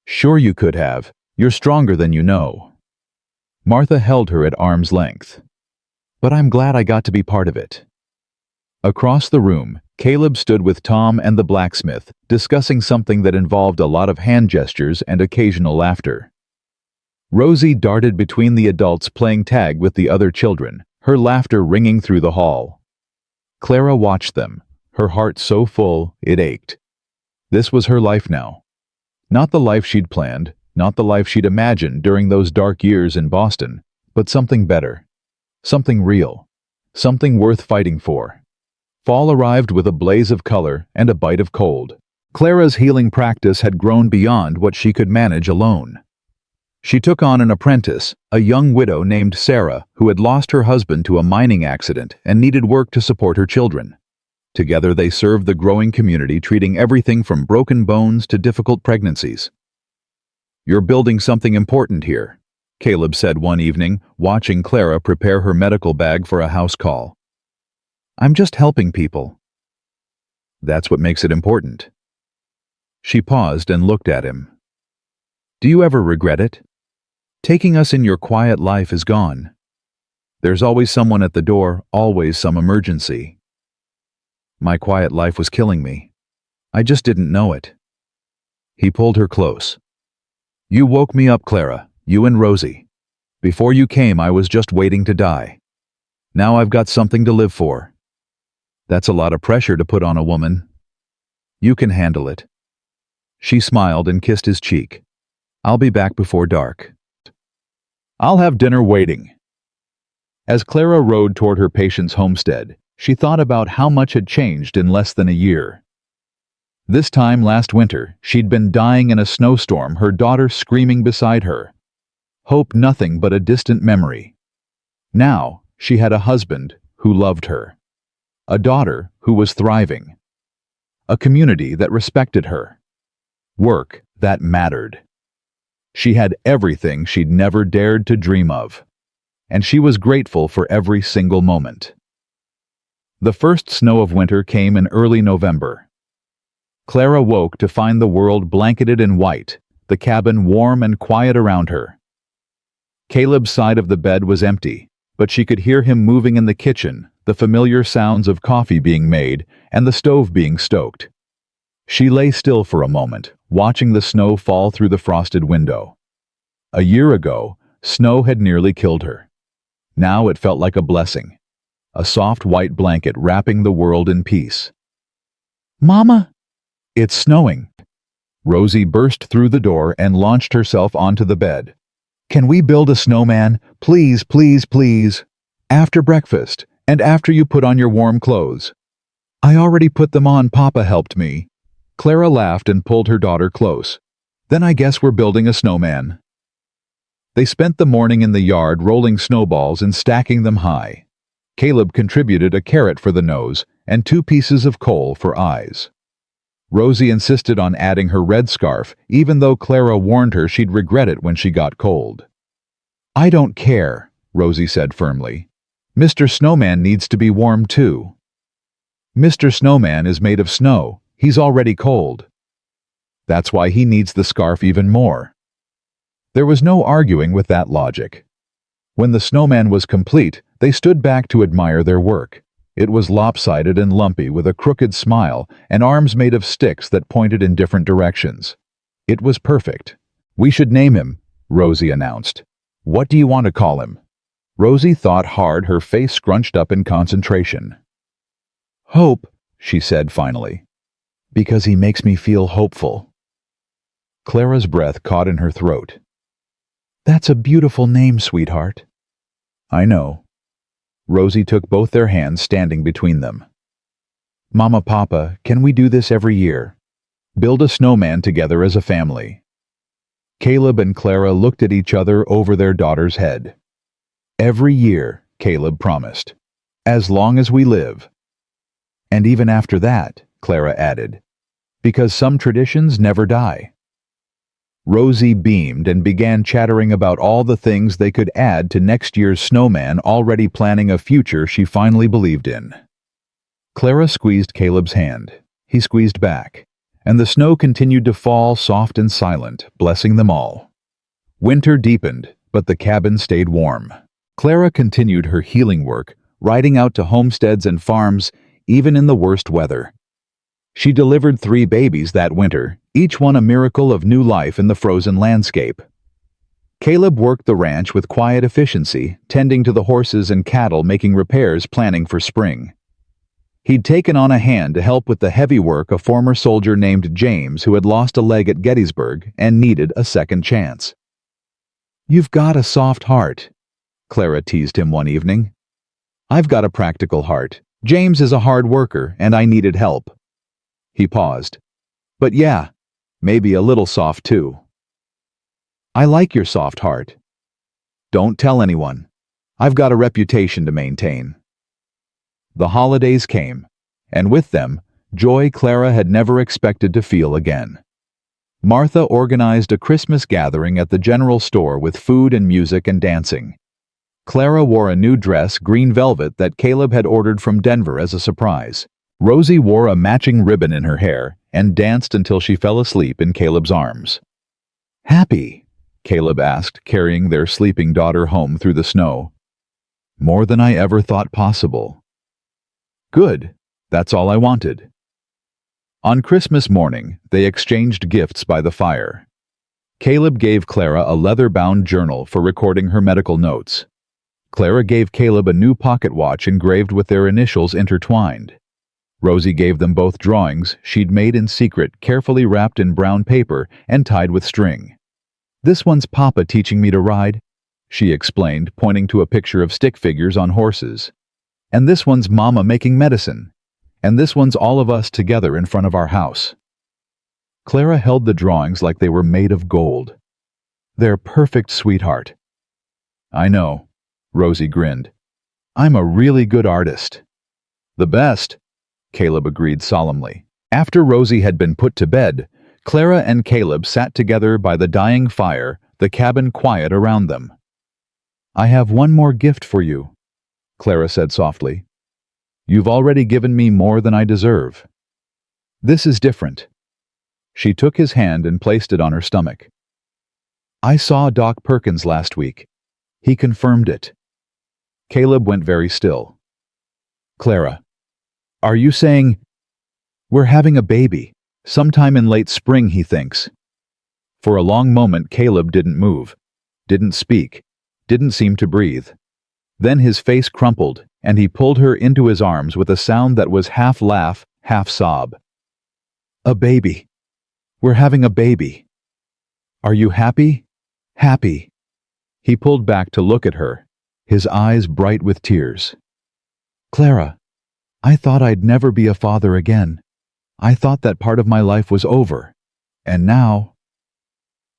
"Sure you could have. You're stronger than you know." Martha held her at arm's length. "But I'm glad I got to be part of it." Across the room, Caleb stood with Tom and the blacksmith, discussing something that involved a lot of hand gestures and occasional laughter. Rosie darted between the adults playing tag with the other children, her laughter ringing through the hall. Clara watched them, her heart so full it ached. This was her life now. Not the life she'd planned, not the life she'd imagined during those dark years in Boston, but something better. Something real. Something worth fighting for. Fall arrived with a blaze of color and a bite of cold. Clara's healing practice had grown beyond what she could manage alone. She took on an apprentice, a young widow named Sarah, who had lost her husband to a mining accident and needed work to support her children. Together they served the growing community, treating everything from broken bones to difficult pregnancies. "You're building something important here," Caleb said one evening, watching Clara prepare her medical bag for a house call. "I'm just helping people." "That's what makes it important." She paused and looked at him. "Do you ever regret it? Taking us in your quiet life is gone. There's always someone at the door, always some emergency. My quiet life was killing me. I just didn't know it." He pulled her close. "You woke me up, Clara, you and Rosie. Before you came, I was just waiting to die. Now I've got something to live for. That's a lot of pressure to put on a woman. You can handle it." She smiled and kissed his cheek. "I'll be back before dark. I'll have dinner waiting." As Clara rode toward her patient's homestead, she thought about how much had changed in less than a year. This time last winter, she'd been dying in a snowstorm, her daughter screaming beside her. Hope nothing but a distant memory. Now, she had a husband who loved her, a daughter who was thriving, a community that respected her, work that mattered. She had everything she'd never dared to dream of, and she was grateful for every single moment. The first snow of winter came in early November. Clara woke to find the world blanketed in white, the cabin warm and quiet around her. Caleb's side of the bed was empty, but she could hear him moving in the kitchen, the familiar sounds of coffee being made and the stove being stoked. She lay still for a moment, watching the snow fall through the frosted window. A year ago, snow had nearly killed her. Now it felt like a blessing, a soft white blanket wrapping the world in peace. "Mama!" "It's snowing." Rosie burst through the door and launched herself onto the bed. "Can we build a snowman? Please, please, please. After breakfast, and after you put on your warm clothes." "I already put them on, Papa helped me." Clara laughed and pulled her daughter close. "Then I guess we're building a snowman." They spent the morning in the yard rolling snowballs and stacking them high. Caleb contributed a carrot for the nose and 2 pieces of coal for eyes. Rosie insisted on adding her red scarf, even though Clara warned her she'd regret it when she got cold. "I don't care," Rosie said firmly. "Mr. Snowman needs to be warm too." "Mr. Snowman is made of snow. He's already cold. That's why he needs the scarf even more." There was no arguing with that logic. When the snowman was complete, they stood back to admire their work. It was lopsided and lumpy with a crooked smile and arms made of sticks that pointed in different directions. It was perfect. "We should name him," Rosie announced. "What do you want to call him?" Rosie thought hard, her face scrunched up in concentration. "Hope," she said finally. "Because he makes me feel hopeful." Clara's breath caught in her throat. "That's a beautiful name, sweetheart." "I know." Rosie took both their hands, standing between them. "Mama, Papa, can we do this every year? Build a snowman together as a family?" Caleb and Clara looked at each other over their daughter's head. "Every year," Caleb promised. "As long as we live." "And even after that," Clara added, "because some traditions never die." Rosie beamed and began chattering about all the things they could add to next year's snowman, already planning a future she finally believed in. Clara squeezed Caleb's hand. He squeezed back, and the snow continued to fall soft and silent, blessing them all. Winter deepened, but the cabin stayed warm. Clara continued her healing work, riding out to homesteads and farms, even in the worst weather. She delivered 3 babies that winter, each one a miracle of new life in the frozen landscape. Caleb worked the ranch with quiet efficiency, tending to the horses and cattle, making repairs, planning for spring. He'd taken on a hand to help with the heavy work, a former soldier named James who had lost a leg at Gettysburg and needed a second chance. "You've got a soft heart," Clara teased him one evening. "I've got a practical heart, James is a hard worker, and I needed help." He paused. "But yeah, maybe a little soft too." "I like your soft heart." "Don't tell anyone. I've got a reputation to maintain." The holidays came, and with them, joy Clara had never expected to feel again. Martha organized a Christmas gathering at the general store with food and music and dancing. Clara wore a new dress, green velvet, that Caleb had ordered from Denver as a surprise. Rosie wore a matching ribbon in her hair and danced until she fell asleep in Caleb's arms. "Happy?" Caleb asked, carrying their sleeping daughter home through the snow. "More than I ever thought possible." "Good. That's all I wanted." On Christmas morning, they exchanged gifts by the fire. Caleb gave Clara a leather-bound journal for recording her medical notes. Clara gave Caleb a new pocket watch engraved with their initials intertwined. Rosie gave them both drawings she'd made in secret, carefully wrapped in brown paper and tied with string. "This one's Papa teaching me to ride," she explained, pointing to a picture of stick figures on horses. "And this one's Mama making medicine. And this one's all of us together in front of our house." Clara held the drawings like they were made of gold. "They're perfect, sweetheart." "I know," Rosie grinned. "I'm a really good artist." "The best," Caleb agreed solemnly. After Rosie had been put to bed, Clara and Caleb sat together by the dying fire, the cabin quiet around them. "I have one more gift for you," Clara said softly. "You've already given me more than I deserve. This is different." She took his hand and placed it on her stomach. "I saw Doc Perkins last week. He confirmed it." Caleb went very still. "Clara, are you saying—" "We're having a baby, sometime in late spring, he thinks." For a long moment Caleb didn't move, didn't speak, didn't seem to breathe. Then his face crumpled, and he pulled her into his arms with a sound that was half laugh, half sob. "A baby. We're having a baby. Are you happy? Happy?" He pulled back to look at her, his eyes bright with tears. "Clara, I thought I'd never be a father again. I thought that part of my life was over. And now—"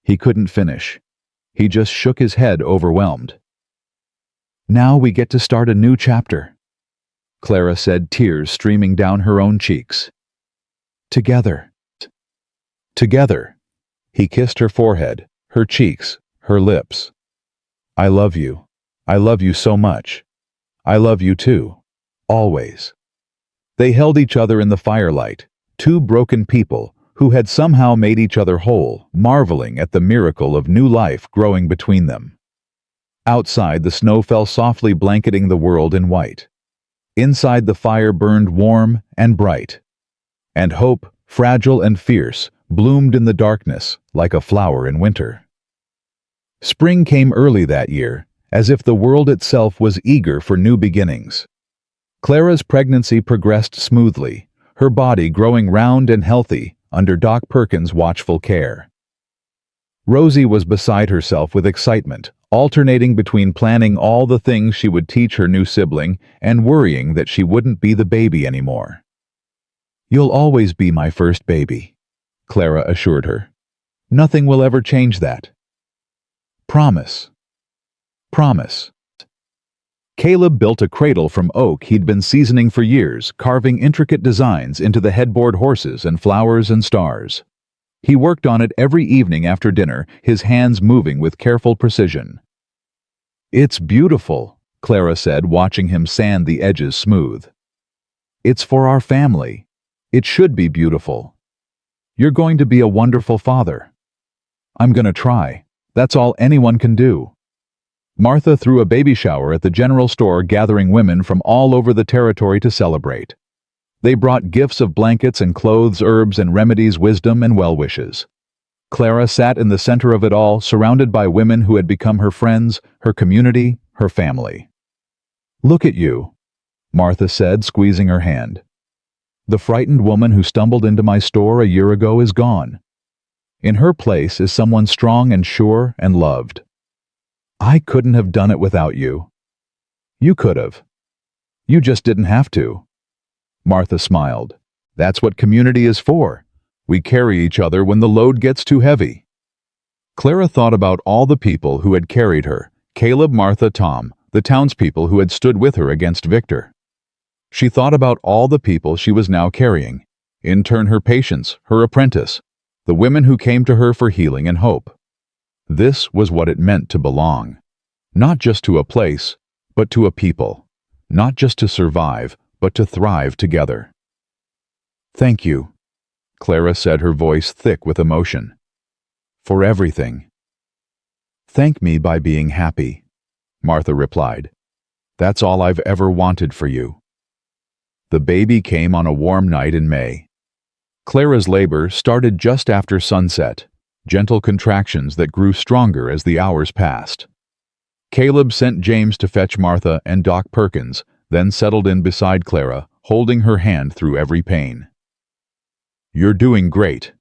He couldn't finish. He just shook his head, overwhelmed. "Now we get to start a new chapter," Clara said, tears streaming down her own cheeks. "Together." Together. He kissed her forehead, her cheeks, her lips. "I love you. I love you so much. I love you too. Always." They held each other in the firelight, two broken people who had somehow made each other whole, marveling at the miracle of new life growing between them. Outside, the snow fell softly, blanketing the world in white. Inside, the fire burned warm and bright. And hope, fragile and fierce, bloomed in the darkness like a flower in winter. Spring came early that year, as if the world itself was eager for new beginnings. Clara's pregnancy progressed smoothly, her body growing round and healthy under Doc Perkins' watchful care. Rosie was beside herself with excitement, alternating between planning all the things she would teach her new sibling and worrying that she wouldn't be the baby anymore. "You'll always be my first baby," Clara assured her. "Nothing will ever change that. Promise. Promise." Caleb built a cradle from oak he'd been seasoning for years, carving intricate designs into the headboard horses and flowers and stars. He worked on it every evening after dinner, his hands moving with careful precision. "It's beautiful," Clara said, watching him sand the edges smooth. "It's for our family. It should be beautiful. You're going to be a wonderful father." "I'm gonna try. That's all anyone can do." Martha threw a baby shower at the general store, gathering women from all over the territory to celebrate. They brought gifts of blankets and clothes, herbs and remedies, wisdom and well-wishes. Clara sat in the center of it all, surrounded by women who had become her friends, her community, her family. "Look at you," Martha said, squeezing her hand. "The frightened woman who stumbled into my store a year ago is gone. In her place is someone strong and sure and loved. I couldn't have done it without you. You could have. You just didn't have to." Martha smiled. That's what community is for. We carry each other when the load gets too heavy. Clara thought about all the people who had carried her: Caleb, Martha, Tom, the townspeople who had stood with her against Victor. She thought about all the people she was now carrying, in turn her patients, her apprentice, the women who came to her for healing and hope. This was what it meant to belong, not just to a place, but to a people, not just to survive, but to thrive together. Thank you, Clara said, her voice thick with emotion. For everything. Thank me by being happy, Martha replied. That's all I've ever wanted for you. The baby came on a warm night in May. Clara's labor started just after sunset, gentle contractions that grew stronger as the hours passed. Caleb sent James to fetch Martha and Doc Perkins, then settled in beside Clara, holding her hand through every pain. You're doing great,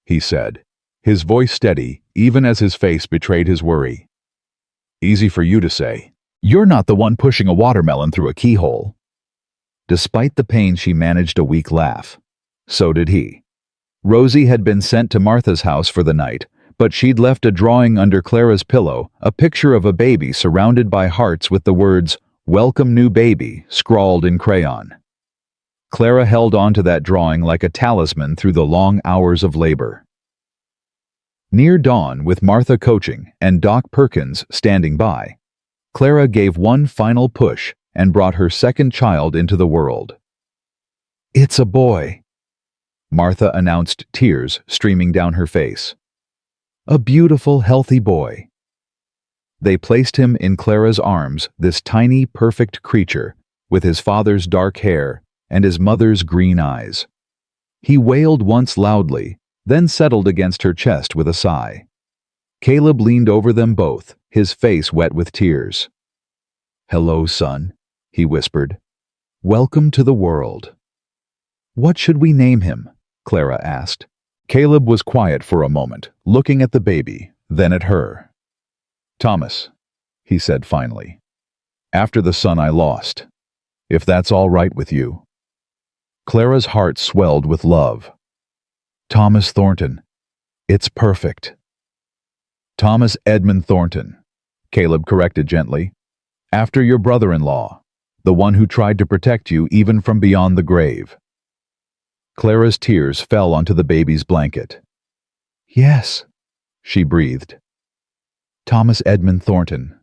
he said, his voice steady, even as his face betrayed his worry. Easy for you to say. You're not the one pushing a watermelon through a keyhole. Despite the pain, she managed a weak laugh. So did he. Rosie had been sent to Martha's house for the night, but she'd left a drawing under Clara's pillow, a picture of a baby surrounded by hearts with the words, "Welcome new baby," scrawled in crayon. Clara held on to that drawing like a talisman through the long hours of labor. Near dawn, with Martha coaching and Doc Perkins standing by, Clara gave one final push and brought her second child into the world. It's a boy, Martha announced, tears streaming down her face. A beautiful, healthy boy. They placed him in Clara's arms, this tiny, perfect creature, with his father's dark hair and his mother's green eyes. He wailed once loudly, then settled against her chest with a sigh. Caleb leaned over them both, his face wet with tears. Hello, son, he whispered. Welcome to the world. What should we name him? Clara asked. Caleb was quiet for a moment, looking at the baby, then at her. Thomas, he said finally, after the son I lost, if that's all right with you. Clara's heart swelled with love. Thomas Thornton. It's perfect. Thomas Edmund Thornton, Caleb corrected gently. After your brother-in-law, the one who tried to protect you even from beyond the grave. Clara's tears fell onto the baby's blanket. Yes, she breathed. Thomas Edmund Thornton.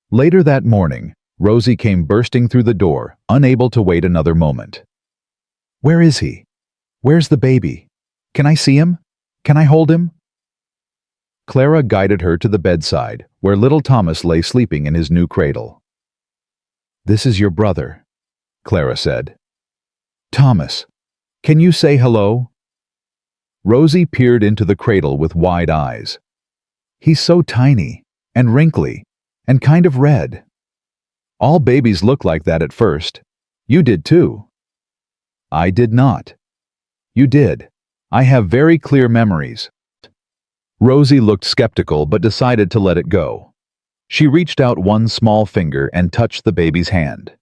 Later that morning, Rosie came bursting through the door, unable to wait another moment. Where is he? Where's the baby? Can I see him? Can I hold him? Clara guided her to the bedside, where little Thomas lay sleeping in his new cradle. This is your brother, Clara said. Thomas, can you say hello? Rosie peered into the cradle with wide eyes. He's so tiny, and wrinkly, and kind of red. All babies look like that at first. You did too. I did not. You did. I have very clear memories. Rosie looked skeptical but decided to let it go. She reached out one small finger and touched the baby's hand.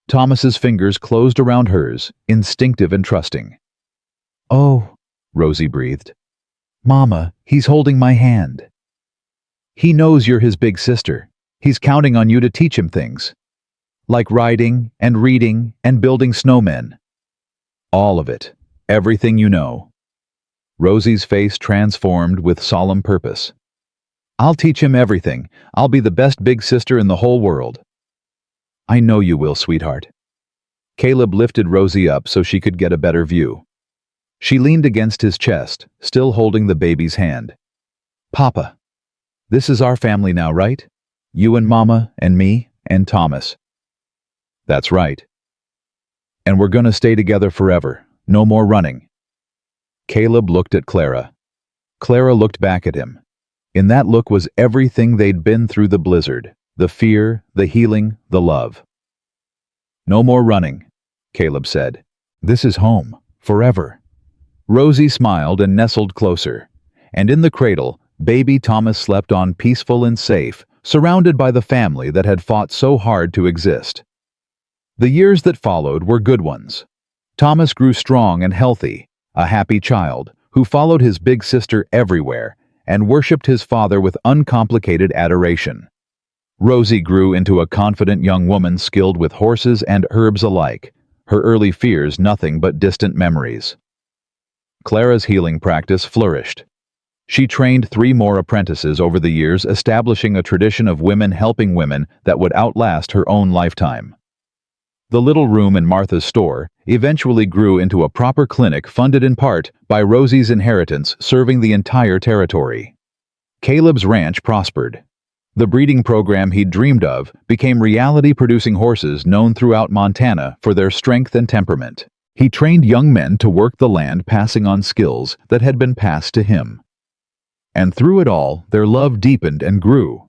Thomas's fingers closed around hers, instinctive and trusting. Oh, Rosie breathed. Mama, he's holding my hand. He knows you're his big sister. He's counting on you to teach him things. Like riding and reading and building snowmen. All of it. Everything you know. Rosie's face transformed with solemn purpose. I'll teach him everything. I'll be the best big sister in the whole world. I know you will, sweetheart. Caleb lifted Rosie up so she could get a better view. She leaned against his chest, still holding the baby's hand. Papa, this is our family now, right? You and Mama and me and Thomas. That's right. And we're gonna stay together forever. No more running. Caleb looked at Clara. Clara looked back at him. In that look was everything they'd been through: the blizzard, the fear, the healing, the love. No more running, Caleb said. This is home, forever. Rosie smiled and nestled closer, and in the cradle, baby Thomas slept on, peaceful and safe, surrounded by the family that had fought so hard to exist. The years that followed were good ones. Thomas grew strong and healthy, a happy child who followed his big sister everywhere and worshipped his father with uncomplicated adoration. Rosie grew into a confident young woman skilled with horses and herbs alike, her early fears nothing but distant memories. Clara's healing practice flourished. She trained 3 more apprentices over the years, establishing a tradition of women helping women that would outlast her own lifetime. The little room in Martha's store eventually grew into a proper clinic funded in part by Rosie's inheritance, serving the entire territory. Caleb's ranch prospered. The breeding program he'd dreamed of became reality, producing horses known throughout Montana for their strength and temperament. He trained young men to work the land, passing on skills that had been passed to him. And through it all, their love deepened and grew,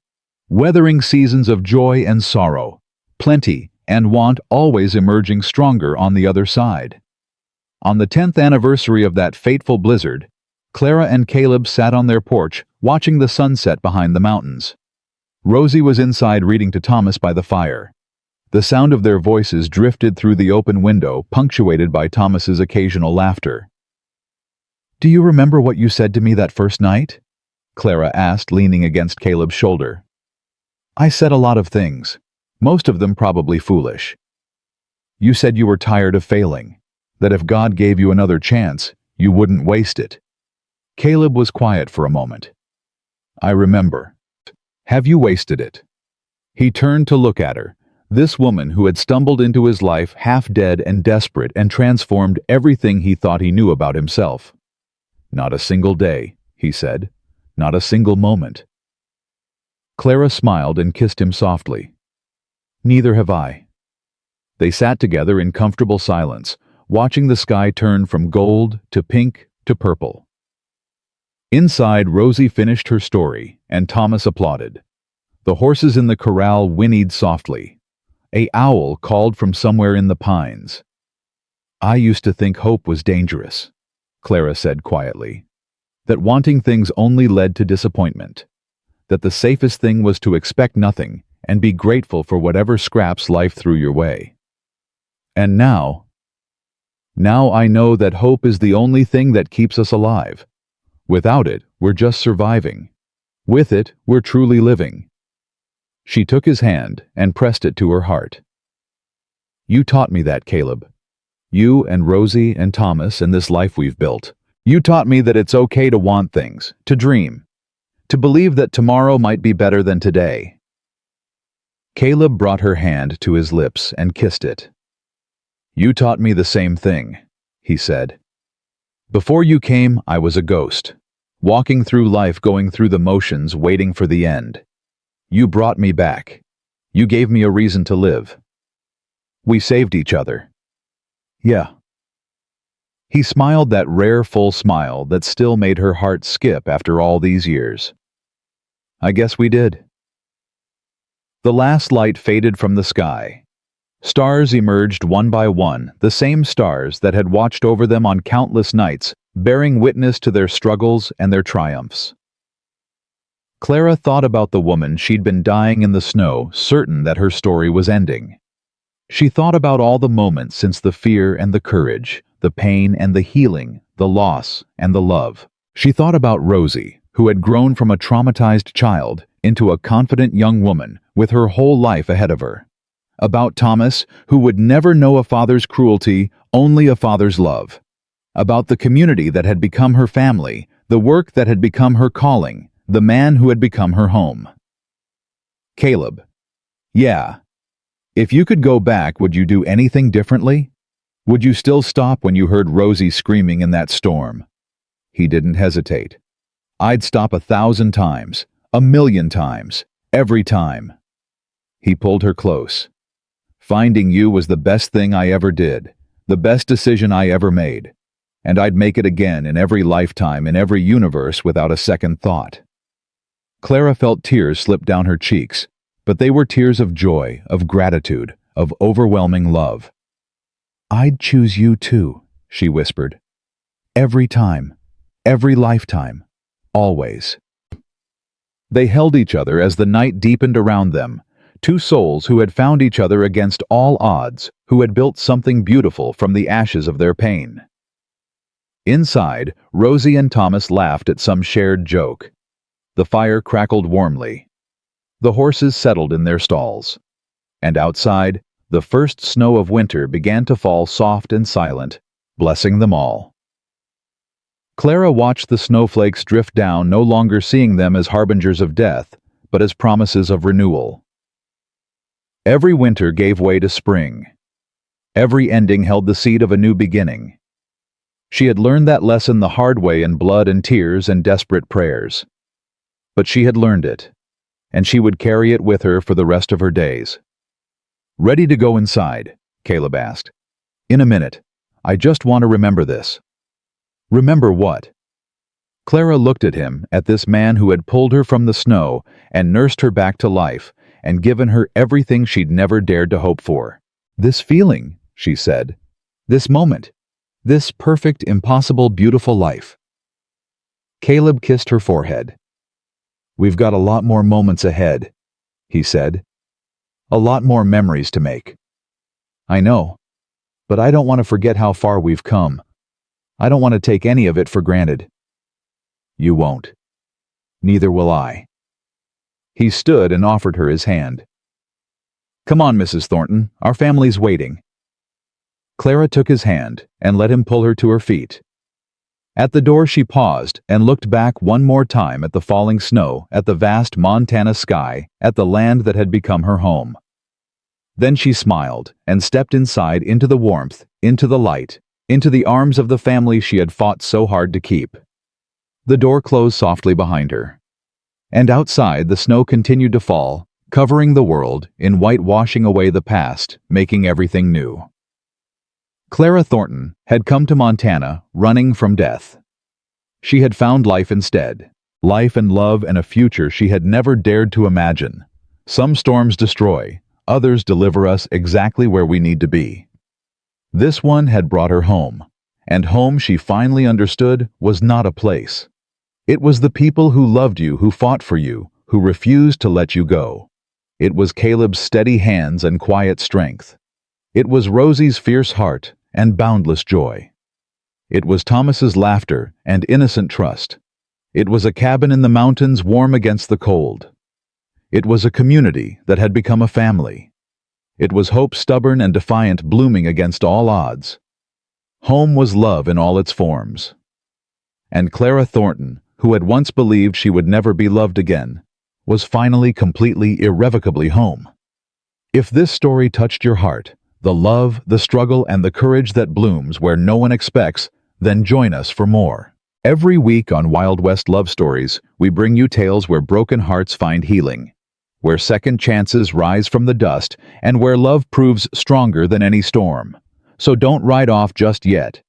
weathering seasons of joy and sorrow, plenty and want, always emerging stronger on the other side. On the 10th anniversary of that fateful blizzard, Clara and Caleb sat on their porch, watching the sunset behind the mountains. Rosie was inside reading to Thomas by the fire. The sound of their voices drifted through the open window, punctuated by Thomas's occasional laughter. "Do you remember what you said to me that first night?" Clara asked, leaning against Caleb's shoulder. "I said a lot of things, most of them probably foolish. You said you were tired of failing, that if God gave you another chance, you wouldn't waste it." Caleb was quiet for a moment. "I remember. Have you wasted it?" He turned to look at her, this woman who had stumbled into his life half dead and desperate and transformed everything he thought he knew about himself. "Not a single day," he said. "Not a single moment." Clara smiled and kissed him softly. "Neither have I." They sat together in comfortable silence, watching the sky turn from gold to pink to purple. Inside, Rosie finished her story, and Thomas applauded. The horses in the corral whinnied softly. An owl called from somewhere in the pines. "I used to think hope was dangerous," Clara said quietly. "That wanting things only led to disappointment. That the safest thing was to expect nothing and be grateful for whatever scraps life threw your way. And now I know that hope is the only thing that keeps us alive. Without it, we're just surviving. With it, we're truly living." She took his hand and pressed it to her heart. "You taught me that, Caleb. You and Rosie and Thomas and this life we've built. You taught me that it's okay to want things, to dream, to believe that tomorrow might be better than today." Caleb brought her hand to his lips and kissed it. "You taught me the same thing," he said. "Before you came, I was a ghost, walking through life, going through the motions, waiting for the end. You brought me back. You gave me a reason to live. We saved each other." "Yeah." He smiled, that rare full smile that still made her heart skip after all these years. "I guess we did." The last light faded from the sky. Stars emerged one by one, the same stars that had watched over them on countless nights, bearing witness to their struggles and their triumphs. Clara thought about the woman she'd been dying in the snow, certain that her story was ending. She thought about all the moments since, the fear and the courage, the pain and the healing, the loss and the love. She thought about Rosie, who had grown from a traumatized child into a confident young woman with her whole life ahead of her. About Thomas, who would never know a father's cruelty, only a father's love. About the community that had become her family, the work that had become her calling, the man who had become her home. Caleb. Yeah. If you could go back, would you do anything differently? Would you still stop when you heard Rosie screaming in that storm? He didn't hesitate. "I'd stop 1,000 times, 1,000,000 times, every time." He pulled her close. "Finding you was the best thing I ever did, the best decision I ever made, and I'd make it again in every lifetime, in every universe, without a second thought." Clara felt tears slip down her cheeks, but they were tears of joy, of gratitude, of overwhelming love. "I'd choose you too," she whispered. "Every time, every lifetime, always." They held each other as the night deepened around them, Two souls who had found each other against all odds, who had built something beautiful from the ashes of their pain. Inside, Rosie and Thomas laughed at some shared joke. The fire crackled warmly. The horses settled in their stalls. And outside, the first snow of winter began to fall soft and silent, blessing them all. Clara watched the snowflakes drift down, no longer seeing them as harbingers of death, but as promises of renewal. Every winter gave way to spring. Every ending held the seed of a new beginning. She had learned that lesson the hard way in blood and tears and desperate prayers. But she had learned it, and she would carry it with her for the rest of her days. "Ready to go inside?" Caleb asked. "In a minute. I just want to remember this." "Remember what?" Clara looked at him, at this man who had pulled her from the snow and nursed her back to life and given her everything she'd never dared to hope for. "This feeling," she said. "This moment. This perfect, impossible, beautiful life." Caleb kissed her forehead. "We've got a lot more moments ahead," he said. "A lot more memories to make." "I know, but I don't want to forget how far we've come. I don't want to take any of it for granted." "You won't. Neither will I." He stood and offered her his hand. "Come on, Mrs. Thornton, our family's waiting." Clara took his hand and let him pull her to her feet. At the door she paused and looked back one more time at the falling snow, at the vast Montana sky, at the land that had become her home. Then she smiled and stepped inside, into the warmth, into the light, into the arms of the family she had fought so hard to keep. The door closed softly behind her. And outside the snow continued to fall, covering the world in white, washing away the past, making everything new. Clara Thornton had come to Montana running from death. She had found life instead, life and love and a future she had never dared to imagine. Some storms destroy, others deliver us exactly where we need to be. This one had brought her home, and home, she finally understood, was not a place. It was the people who loved you, who fought for you, who refused to let you go. It was Caleb's steady hands and quiet strength. It was Rosie's fierce heart and boundless joy. It was Thomas's laughter and innocent trust. It was a cabin in the mountains, warm against the cold. It was a community that had become a family. It was hope, stubborn and defiant, blooming against all odds. Home was love in all its forms. And Clara Thornton, who had once believed she would never be loved again, was finally, completely, irrevocably home. If this story touched your heart, the love, the struggle, and the courage that blooms where no one expects, then join us for more. Every week on Wild West Love Stories, we bring you tales where broken hearts find healing, where second chances rise from the dust, and where love proves stronger than any storm. So don't ride off just yet.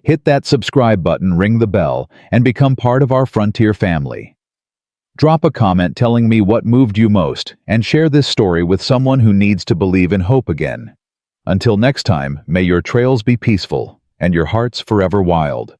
Hit that subscribe button, ring the bell, and become part of our Frontier family. Drop a comment telling me what moved you most, and share this story with someone who needs to believe in hope again. Until next time, may your trails be peaceful and your hearts forever wild.